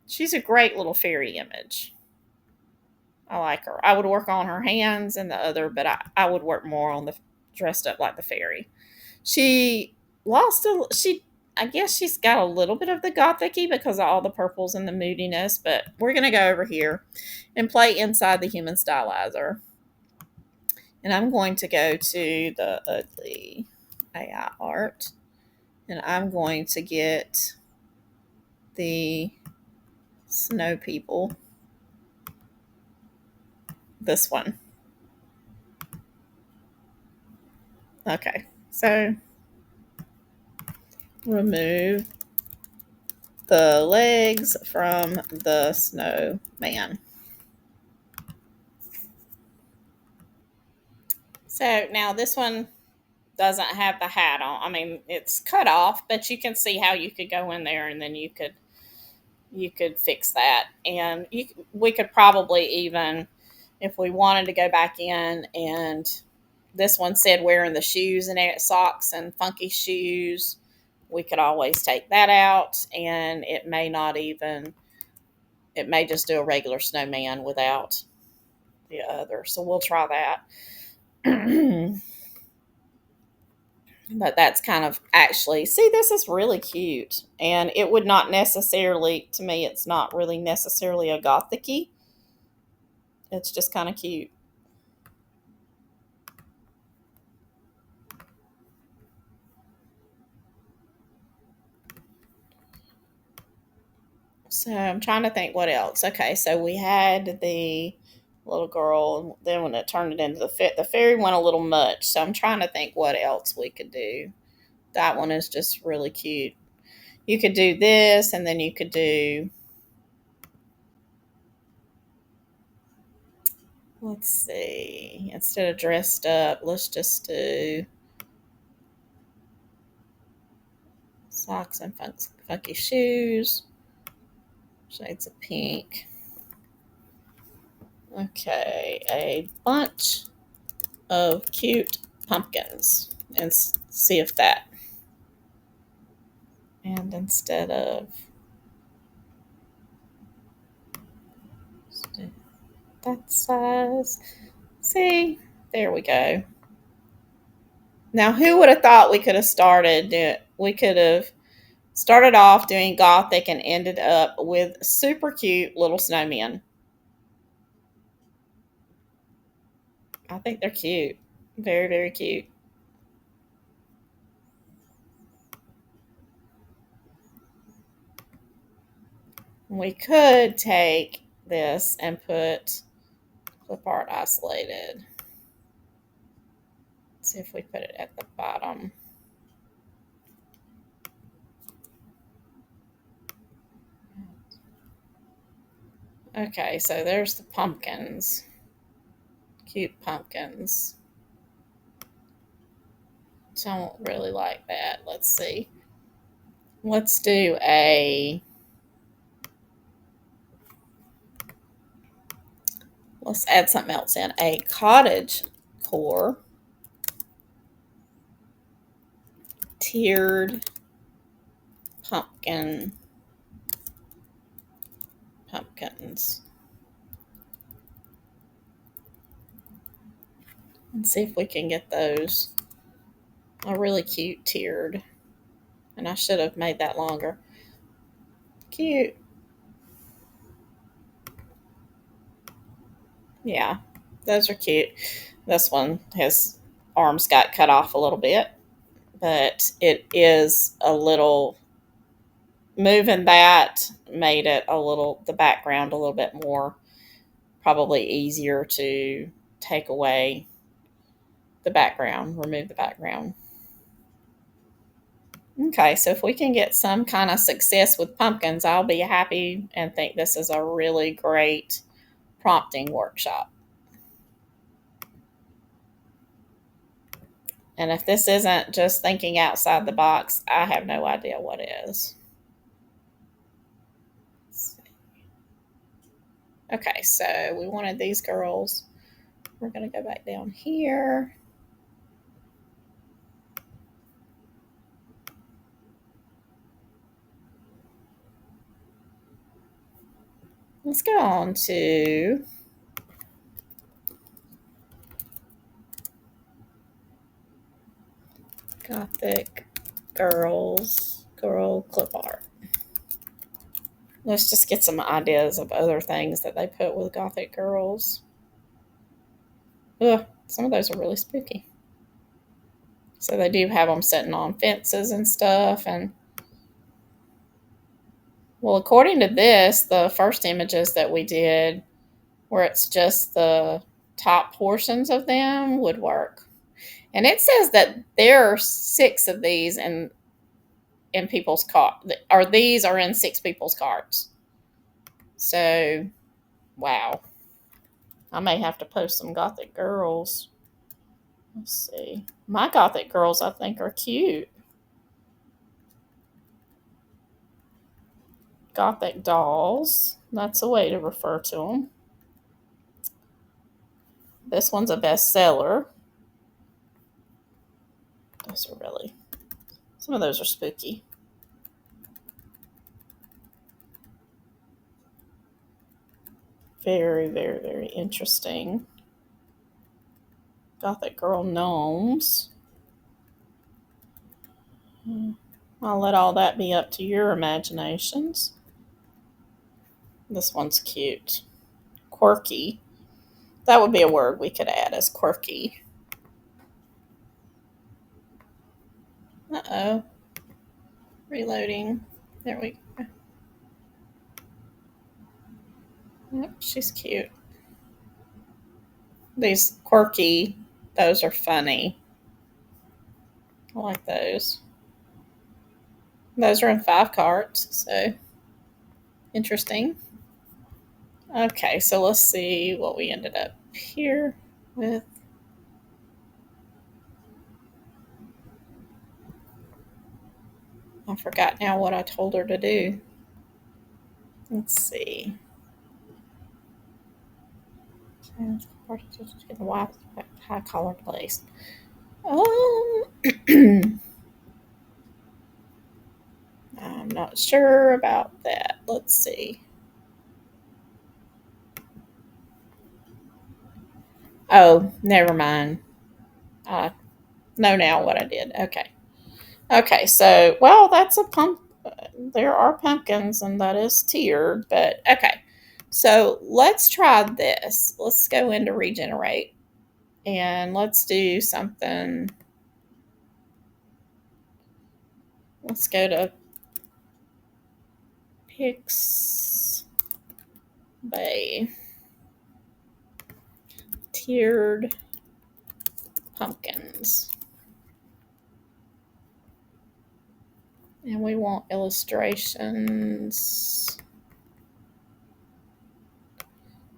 Speaker 1: She's a great little fairy image. I like her. I would work on her hands and the other, but I would work more on the dressed up like the fairy. She lost a she. I guess she's got a little bit of the gothicy because of all the purples and the moodiness. But we're gonna go over here and play inside the human stylizer, and I'm going to go to the ugly AI art, and I'm going to get the snow people. This one. Okay, so remove the legs from the snowman. So now this one doesn't have the hat on. I mean, it's cut off, but you can see how you could go in there and then you could fix that. And we could probably even, if we wanted to go back in, and this one said wearing the shoes and socks and funky shoes, we could always take that out, and it may just do a regular snowman without the other. So we'll try that. But that's kind of actually, see, this is really cute. And it would not necessarily, to me, it's not really necessarily a gothicy. It's just kind of cute. So I'm trying to think what else. Okay, so we had the little girl. Then when it turned it into the fairy went a little much. So I'm trying to think what else we could do. That one is just really cute. You could do this, and then you could do, let's see, instead of dressed up, let's just do socks and funky shoes, shades of pink. Okay, a bunch of cute pumpkins, and see if that. And instead of that size, see, there we go. Now, who would have thought we could have we could have started off doing gothic and ended up with super cute little snowmen. I think they're cute. Very, very cute. We could take this and put clipart isolated. Let's see if we put it at the bottom. Okay, so there's the pumpkins. Cute pumpkins. Don't really like that. Let's see. Let's do let's add something else in. A cottage core tiered pumpkins. Let's see if we can get those a really cute tiered. And I should have made that longer. Cute. Yeah, those are cute. This one, his arms got cut off a little bit, but it is a little, moving that made it a little, the background a little bit more, probably easier to take away the background, remove the background. Okay, so if we can get some kind of success with pumpkins, I'll be happy and think this is a really great prompting workshop. And if this isn't just thinking outside the box, I have no idea what is. Okay, so we wanted these girls. We're going to go back down here. Let's go on to Gothic girl clip art. Let's just get some ideas of other things that they put with Gothic girls. Ugh, some of those are really spooky. So they do have them sitting on fences and stuff. And well, according to this, the first images that we did, where it's just the top portions of them, would work. And it says that there are 6 of these in people's cart, or these are in 6 people's carts. So, wow. I may have to post some Gothic girls. Let's see. My Gothic girls, I think, are cute. Gothic dolls. That's a way to refer to them. This one's a bestseller. Those are really, some of those are spooky. Very, very, very interesting. Gothic girl gnomes. I'll let all that be up to your imaginations. This one's cute. Quirky. That would be a word we could add as quirky. Uh-oh. Reloading. There we go. Yep, she's cute. These quirky, those are funny. I like those. Those are in 5 carts, so interesting. Okay, so let's see what we ended up here with. I forgot now what I told her to do. Let's see. High collar place. I'm not sure about that. Let's see. Oh, never mind. I know now what I did. Okay. Okay, so, well, that's a pump. There are pumpkins, and that is tiered, but okay. So let's try this. Let's go into regenerate, and let's do something. Let's go to Pix Bay. Tiered pumpkins. And we want illustrations.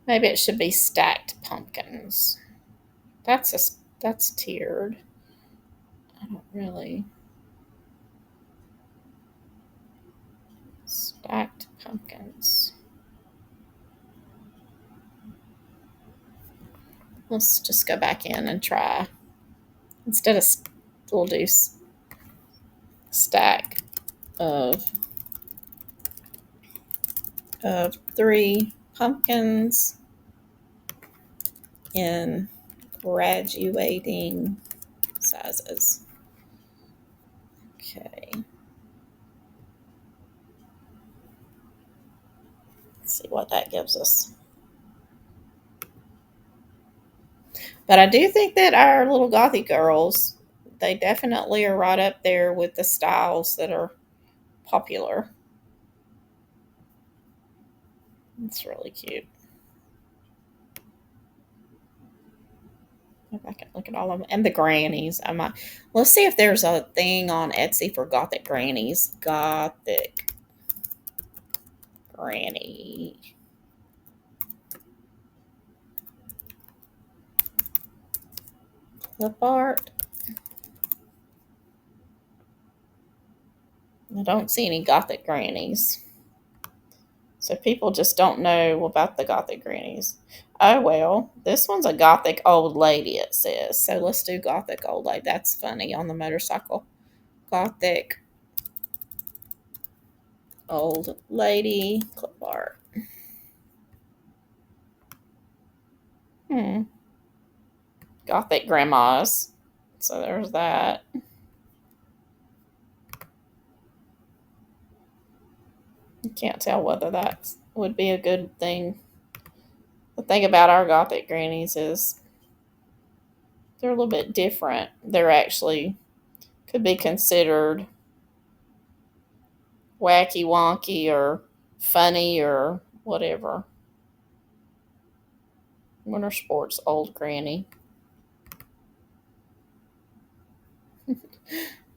Speaker 1: Maybe it should be stacked pumpkins. That's tiered. I don't really. Stacked pumpkins. Let's just go back in and try. Instead of, we'll do stack of 3 pumpkins in graduating sizes. Okay. Let's see what that gives us. But I do think that our little Gothic girls, they definitely are right up there with the styles that are popular. It's really cute. If I can look at all of them. And the grannies. Let's see if there's a thing on Etsy for Gothic grannies. Gothic granny. Clip art. I don't see any Gothic grannies. So people just don't know about the Gothic grannies. Oh, well, this one's a Gothic old lady, it says. So let's do Gothic old lady. That's funny on the motorcycle. Gothic old lady clip art. Gothic grandmas. So there's that. Can't tell whether that would be a good thing. The thing about our Gothic grannies is they're a little bit different. They're actually could be considered wacky wonky or funny or whatever. Winter sports old granny.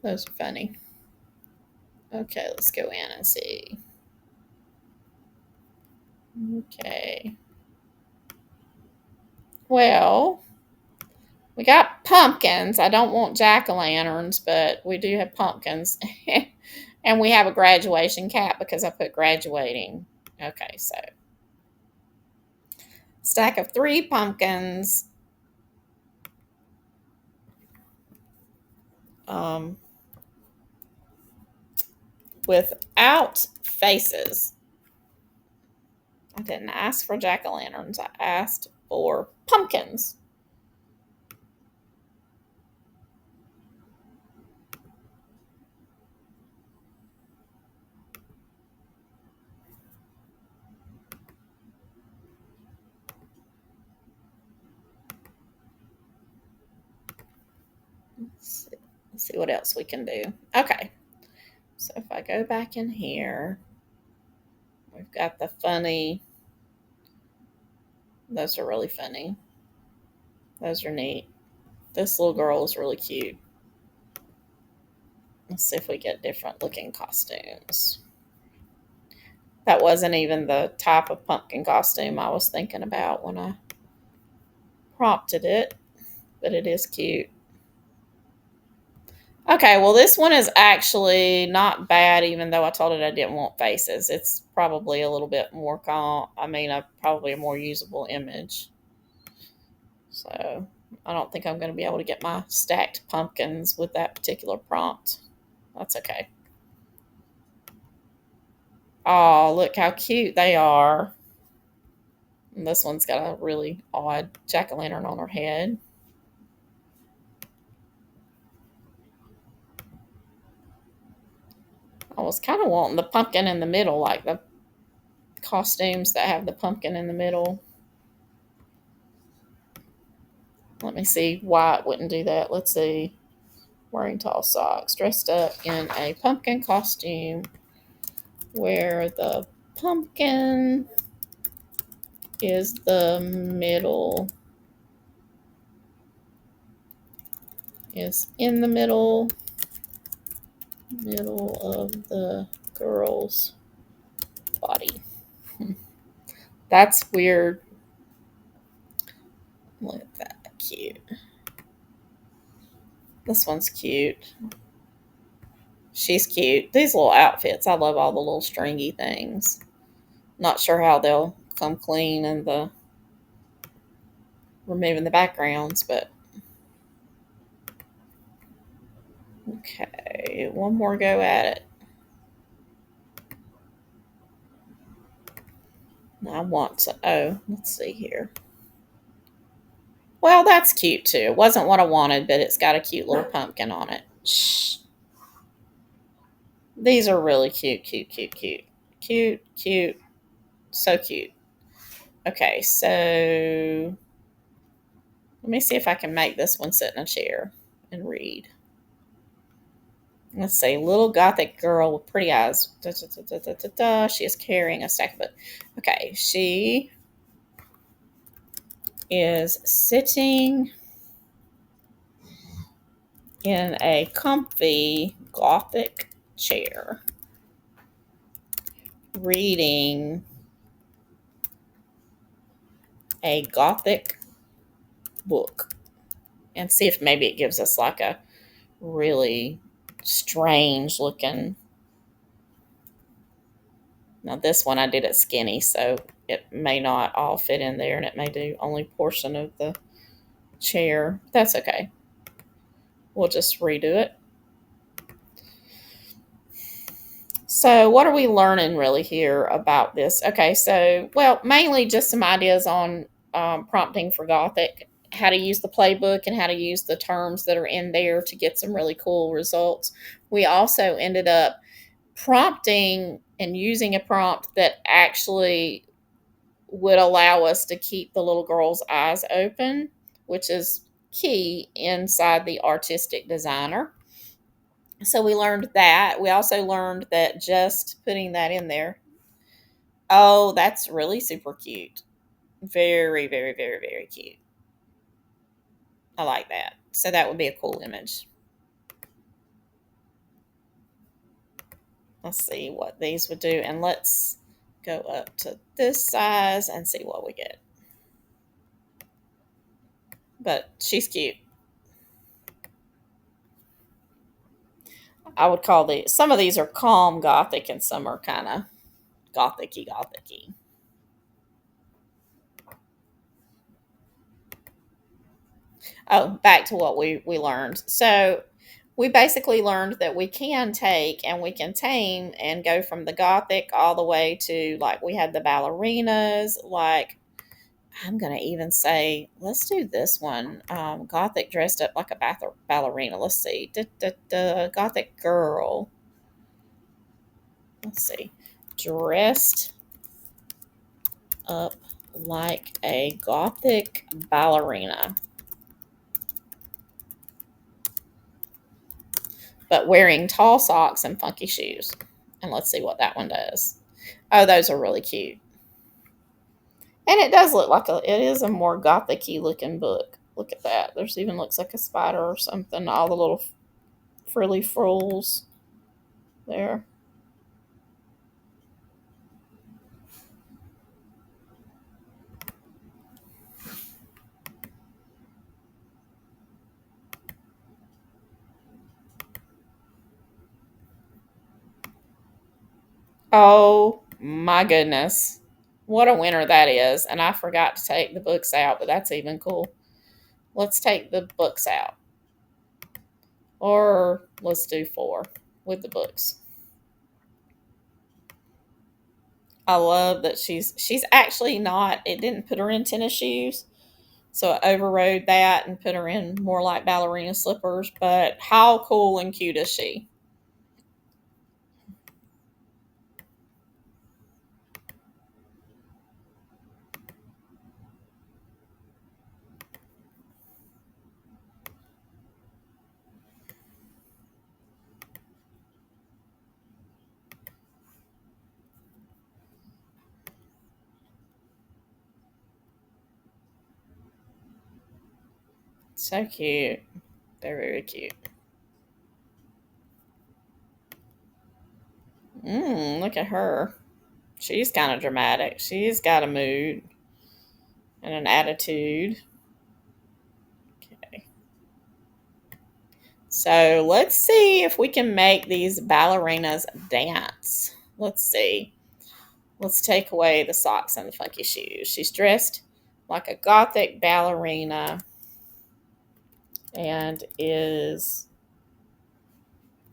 Speaker 1: Those are funny. Okay, let's go in and see. Okay. Well, we got pumpkins. I don't want jack-o'-lanterns, but we do have pumpkins. And we have a graduation cap because I put graduating. Okay, so stack of 3 pumpkins. Without faces. I didn't ask for jack-o'-lanterns. I asked for pumpkins. Let's see what else we can do. Okay. So if I go back in here, we've got the funny. Those are really funny. Those are neat. This little girl is really cute. Let's see if we get different looking costumes. That wasn't even the type of pumpkin costume I was thinking about when I prompted it, but it is cute. Okay, well, this one is actually not bad, even though I told it I didn't want faces. It's probably a little bit more probably a more usable image. So I don't think I'm going to be able to get my stacked pumpkins with that particular prompt. That's okay. Oh, look how cute they are. And this one's got a really odd jack-o'-lantern on her head. I was kind of wanting the pumpkin in the middle, like the costumes that have the pumpkin in the middle. Let me see why it wouldn't do that. Let's see. Wearing tall socks, dressed up in a pumpkin costume where the pumpkin is the middle, is in the middle of the girl's body. That's weird. Look at that, cute. This one's cute. She's cute. These little outfits, I love all the little stringy things. Not sure how they'll come clean in the removing the backgrounds, but okay, one more go at it. I want to, let's see here. Well, that's cute too. It wasn't what I wanted, but it's got a cute little pumpkin on it. Shh. These are really cute, cute, cute, cute. Cute, cute. So cute. Okay, so let me see if I can make this one sit in a chair and read. Let's see, little Gothic girl with pretty eyes. Da, da, da, da, da, da. She is carrying a stack of books. Okay, she is sitting in a comfy Gothic chair, reading a Gothic book, and see if maybe it gives us like a really strange looking. Now this one I did it skinny, so it may not all fit in there, and it may do only portion of the chair. That's okay. We'll just redo it. So what are we learning really here about this? Okay, so, well, mainly just some ideas on prompting for Gothic, how to use the playbook and how to use the terms that are in there to get some really cool results. We also ended up prompting and using a prompt that actually would allow us to keep the little girl's eyes open, which is key inside the artistic designer. So we learned that. We also learned that just putting that in there. Oh, that's really super cute. Very, very, very, very cute. I like that. So that would be a cool image. Let's see what these would do. And let's go up to this size and see what we get. But she's cute. I would call these, some of these are calm gothic and some are kind of gothicy. Oh, back to what we learned. So we basically learned that we can take and we can tame and go from the gothic all the way to, like, we had the ballerinas. Like, I'm gonna even say, let's do this one. Gothic dressed up like a ballerina. Let's see. Gothic girl. Let's see. Dressed up like a gothic ballerina, but wearing tall socks and funky shoes. And let's see what that one does. Oh, those are really cute. And it does look like it is a more gothic-y looking book. Look at that. There's even looks like a spider or something. All the little frilly frills there. Oh my goodness. What a winner that is. And I forgot to take the books out, but that's even cool. Let's take the books out. Or let's do 4 with the books. I love that she's actually not, it didn't put her in tennis shoes. So it overrode that and put her in more like ballerina slippers. But how cool and cute is she? So cute. They're very cute. Look at her. She's kind of dramatic. She's got a mood and an attitude. Okay. So let's see if we can make these ballerinas dance. Let's see. Let's take away the socks and the funky shoes. She's dressed like a gothic ballerina and is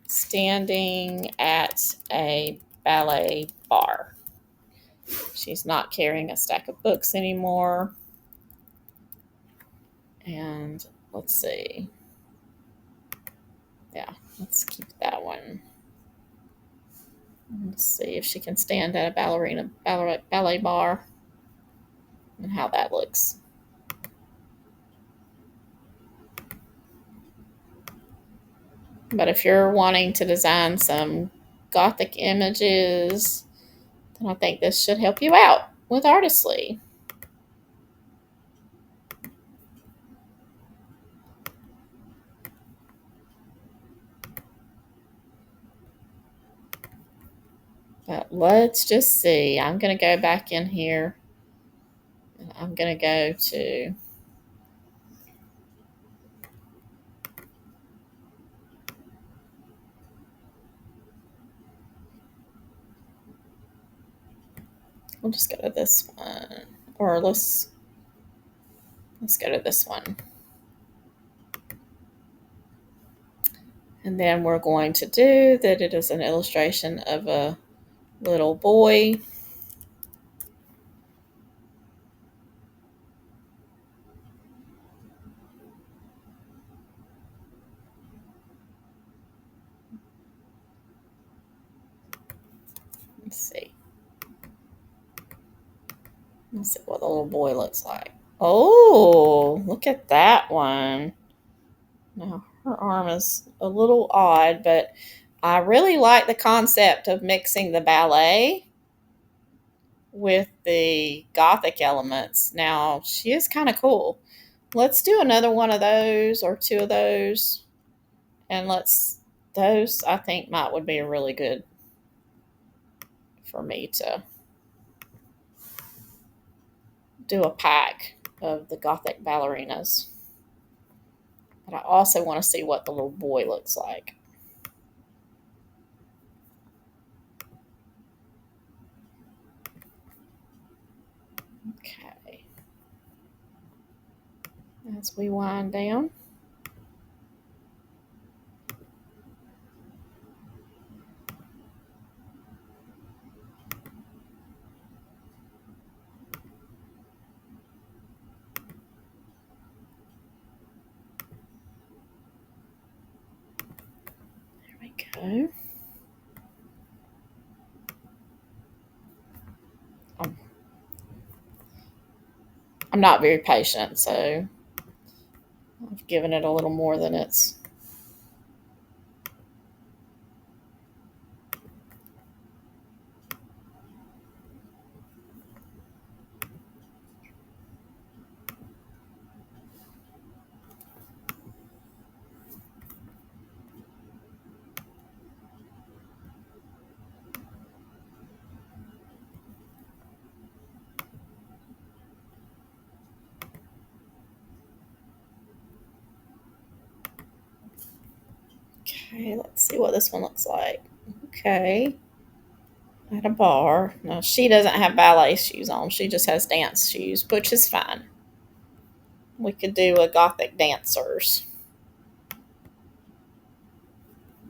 Speaker 1: standing at a ballet bar. She's not carrying a stack of books anymore. And let's see. Yeah, let's keep that one. Let's see if she can stand at a ballet bar and how that looks. But if you're wanting to design some gothic images, then I think this should help you out with Artistly. But let's just see. I'm going to go back in here. And I'm going to go to we'll just go to this one. Or let's go to this one. And then we're going to do that it is an illustration of a little boy. Let's see. Let's see what the little boy looks like. Oh, look at that one. Now, her arm is a little odd, but I really like the concept of mixing the ballet with the Gothic elements. Now, she is kind of cool. Let's do another one of those or two of those. And those I think might would be a really good for me to do a pack of the Gothic ballerinas. But I also want to see what the little boy looks like. Okay. As we wind down. There we go. I'm not very patient, so I've given it a little more than it's. Okay, let's see what this one looks like. Okay. At a bar. Now, she doesn't have ballet shoes on. She just has dance shoes, which is fine. We could do a Gothic dancers.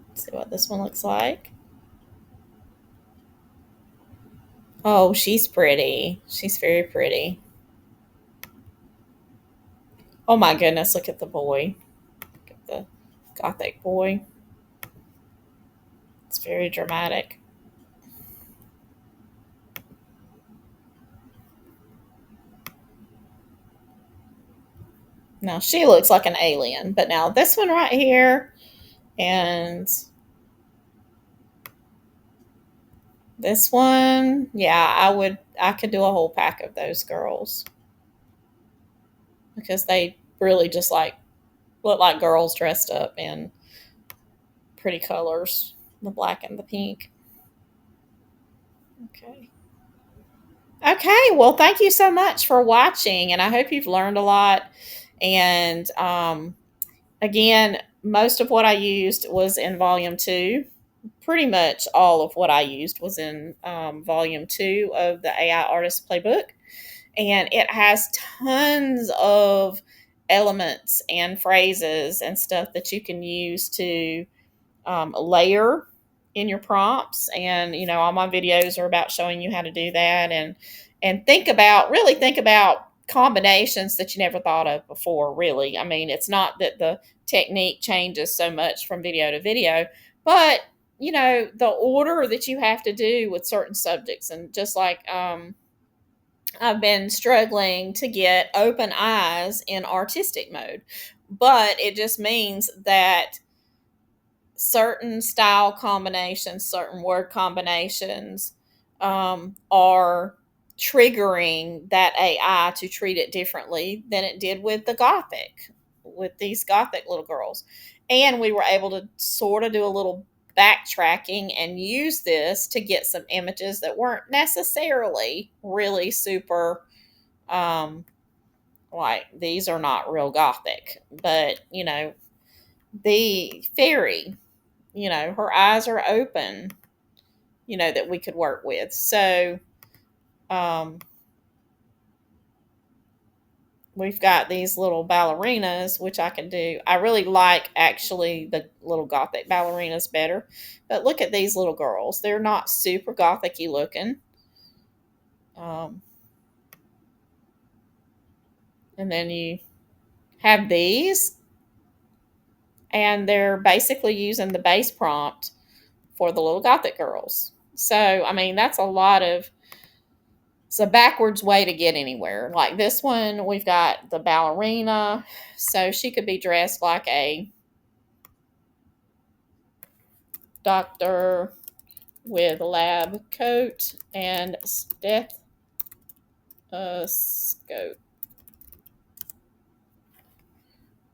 Speaker 1: Let's see what this one looks like. Oh, she's pretty. She's very pretty. Oh my goodness, look at the boy. Look at the Gothic boy. It's very dramatic. Now, she looks like an alien, but now this one right here and this one, yeah, I could do a whole pack of those girls because they really just like look like girls dressed up in pretty colors, the black and the pink. Okay. Okay, well, thank you so much for watching, and I hope you've learned a lot. And again, most of what I used was in volume two. Pretty much all of what I used was in volume two of the AI Artist Playbook. And it has tons of elements and phrases and stuff that you can use to layer in your prompts. And all my videos are about showing you how to do that, and really think about combinations that you never thought of before. Really, I mean, it's not that the technique changes so much from video to video, but the order that you have to do with certain subjects. And just like I've been struggling to get open eyes in artistic mode, but it just means that certain style combinations, certain word combinations are triggering that AI to treat it differently than it did with with these Gothic little girls. And we were able to sort of do a little backtracking and use this to get some images that weren't necessarily really super, like these are not real Gothic, but the fairy, her eyes are open, that we could work with. So um, we've got these little ballerinas, which I can do. I really like actually the little Gothic ballerinas better. But look at these little girls. They're not super Gothic-y looking. Um, and then you have these, and they're basically using the base prompt for the little Gothic girls. So, I mean, that's a lot of, it's a backwards way to get anywhere. Like this one, we've got the ballerina. So she could be dressed like a doctor with a lab coat and stethoscope.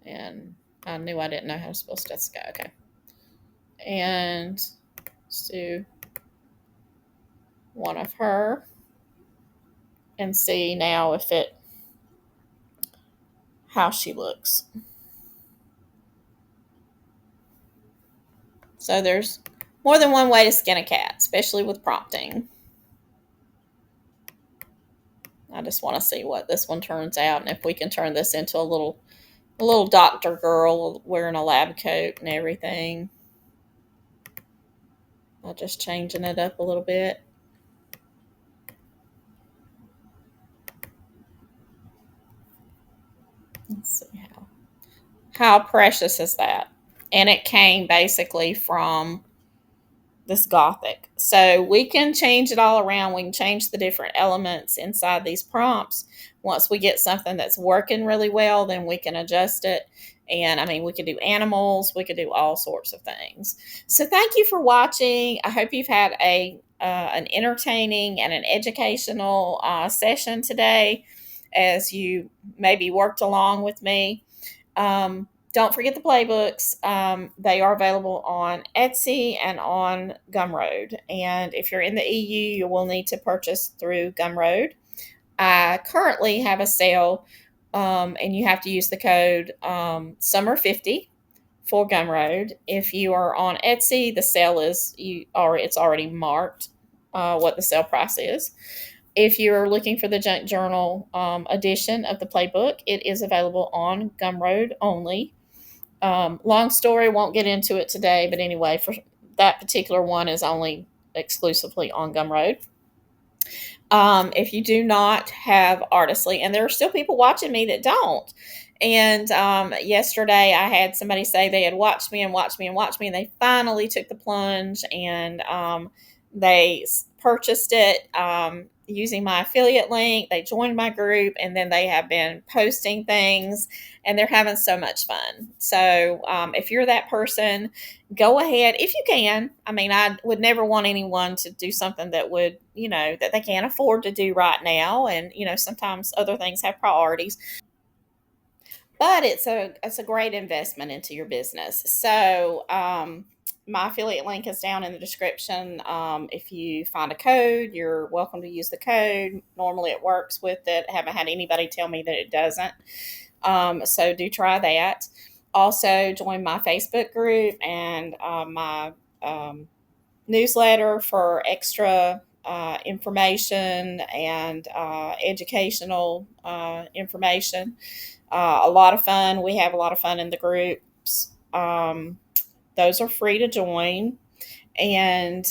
Speaker 1: And I knew I didn't know how to spell stethoscope. Okay. And let's do one of her and see now if it, how she looks. So there's more than one way to skin a cat, especially with prompting. I just want to see what this one turns out and if we can turn this into a little doctor girl wearing a lab coat and everything. I'm just changing it up a little bit. Let's see how precious is that? And it came basically from this Gothic. So we can change it all around. We can change the different elements inside these prompts. Once we get something that's working really well, then we can adjust it. And I mean, we could do animals, we could do all sorts of things. So thank you for watching. I hope you've had an entertaining and an educational session today as you maybe worked along with me. Don't forget the playbooks. They are available on Etsy and on Gumroad. And if you're in the EU, you will need to purchase through Gumroad. I currently have a sale, and you have to use the code Summer50 for Gumroad. If you are on Etsy, the sale is it's already marked what the sale price is. If you're looking for the Junk Journal edition of the playbook, it is available on Gumroad only. Long story, won't get into it today, but anyway, for that particular one is only exclusively on Gumroad. If you do not have Artistly, and there are still people watching me that don't. And yesterday I had somebody say they had watched me and watched me and watched me, and they finally took the plunge and they purchased it using my affiliate link. They joined my group, and then they have been posting things, and they're having so much fun. So if you're that person, go ahead if you can. I mean, I would never want anyone to do something that would, that they can't afford to do right now. And, sometimes other things have priorities, but it's a great investment into your business. So, my affiliate link is down in the description. If you find a code, you're welcome to use the code. Normally it works with it. I haven't had anybody tell me that it doesn't. So do try that. Also, join my Facebook group and my newsletter for extra information and educational information. A lot of fun. We have a lot of fun in the groups. Those are free to join. And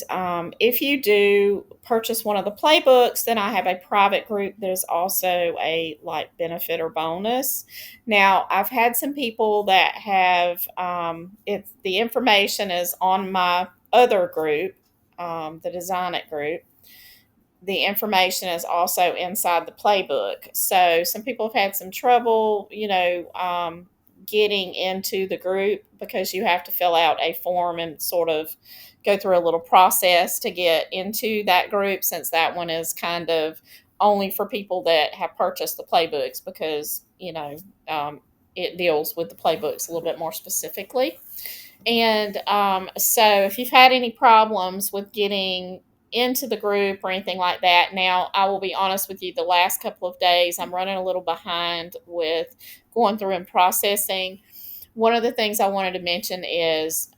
Speaker 1: if you do purchase one of the playbooks, then I have a private group that is also a like benefit or bonus. Now, I've had some people that have, if the information is on my other group, the Design It group, the information is also inside the playbook. So some people have had some trouble, getting into the group because you have to fill out a form and sort of go through a little process to get into that group, since that one is kind of only for people that have purchased the playbooks, because it deals with the playbooks a little bit more specifically. And so if you've had any problems with getting into the group or anything like that, now I will be honest with you, the last couple of days I'm running a little behind with going through and processing. One of the things I wanted to mention is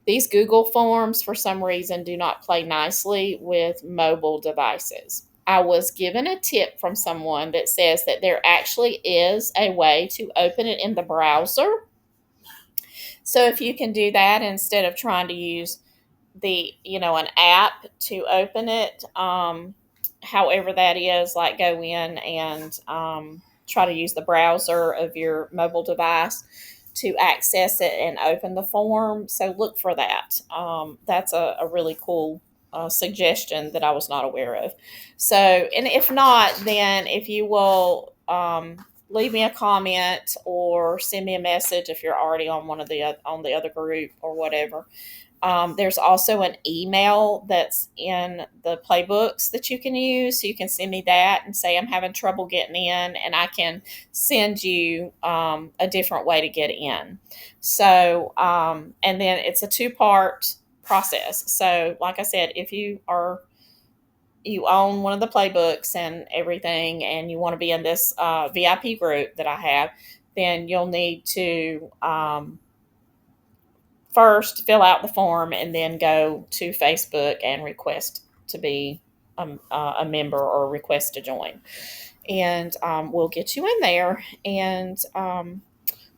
Speaker 1: these Google forms, for some reason, do not play nicely with mobile devices. I was given a tip from someone that says that there actually is a way to open it in the browser. So if you can do that instead of trying to use an app to open it, however that is, like go in and try to use the browser of your mobile device to access it and open the form. So look for that. That's a really cool suggestion that I was not aware of. So, and if not, then if you will leave me a comment or send me a message if you're already on one of the on the other group or whatever. There's also an email that's in the playbooks that you can use. So you can send me that and say, I'm having trouble getting in, and I can send you a different way to get in. So, and then it's a two-part process. So, like I said, if you own one of the playbooks and everything, and you want to be in this VIP group that I have, then you'll need to first fill out the form and then go to Facebook and request to be a member or request to join. And we'll get you in there. And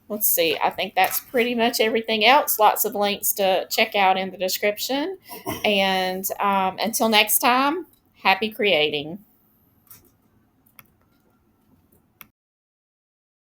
Speaker 1: let's see, I think that's pretty much everything else. Lots of links to check out in the description. And until next time, happy creating.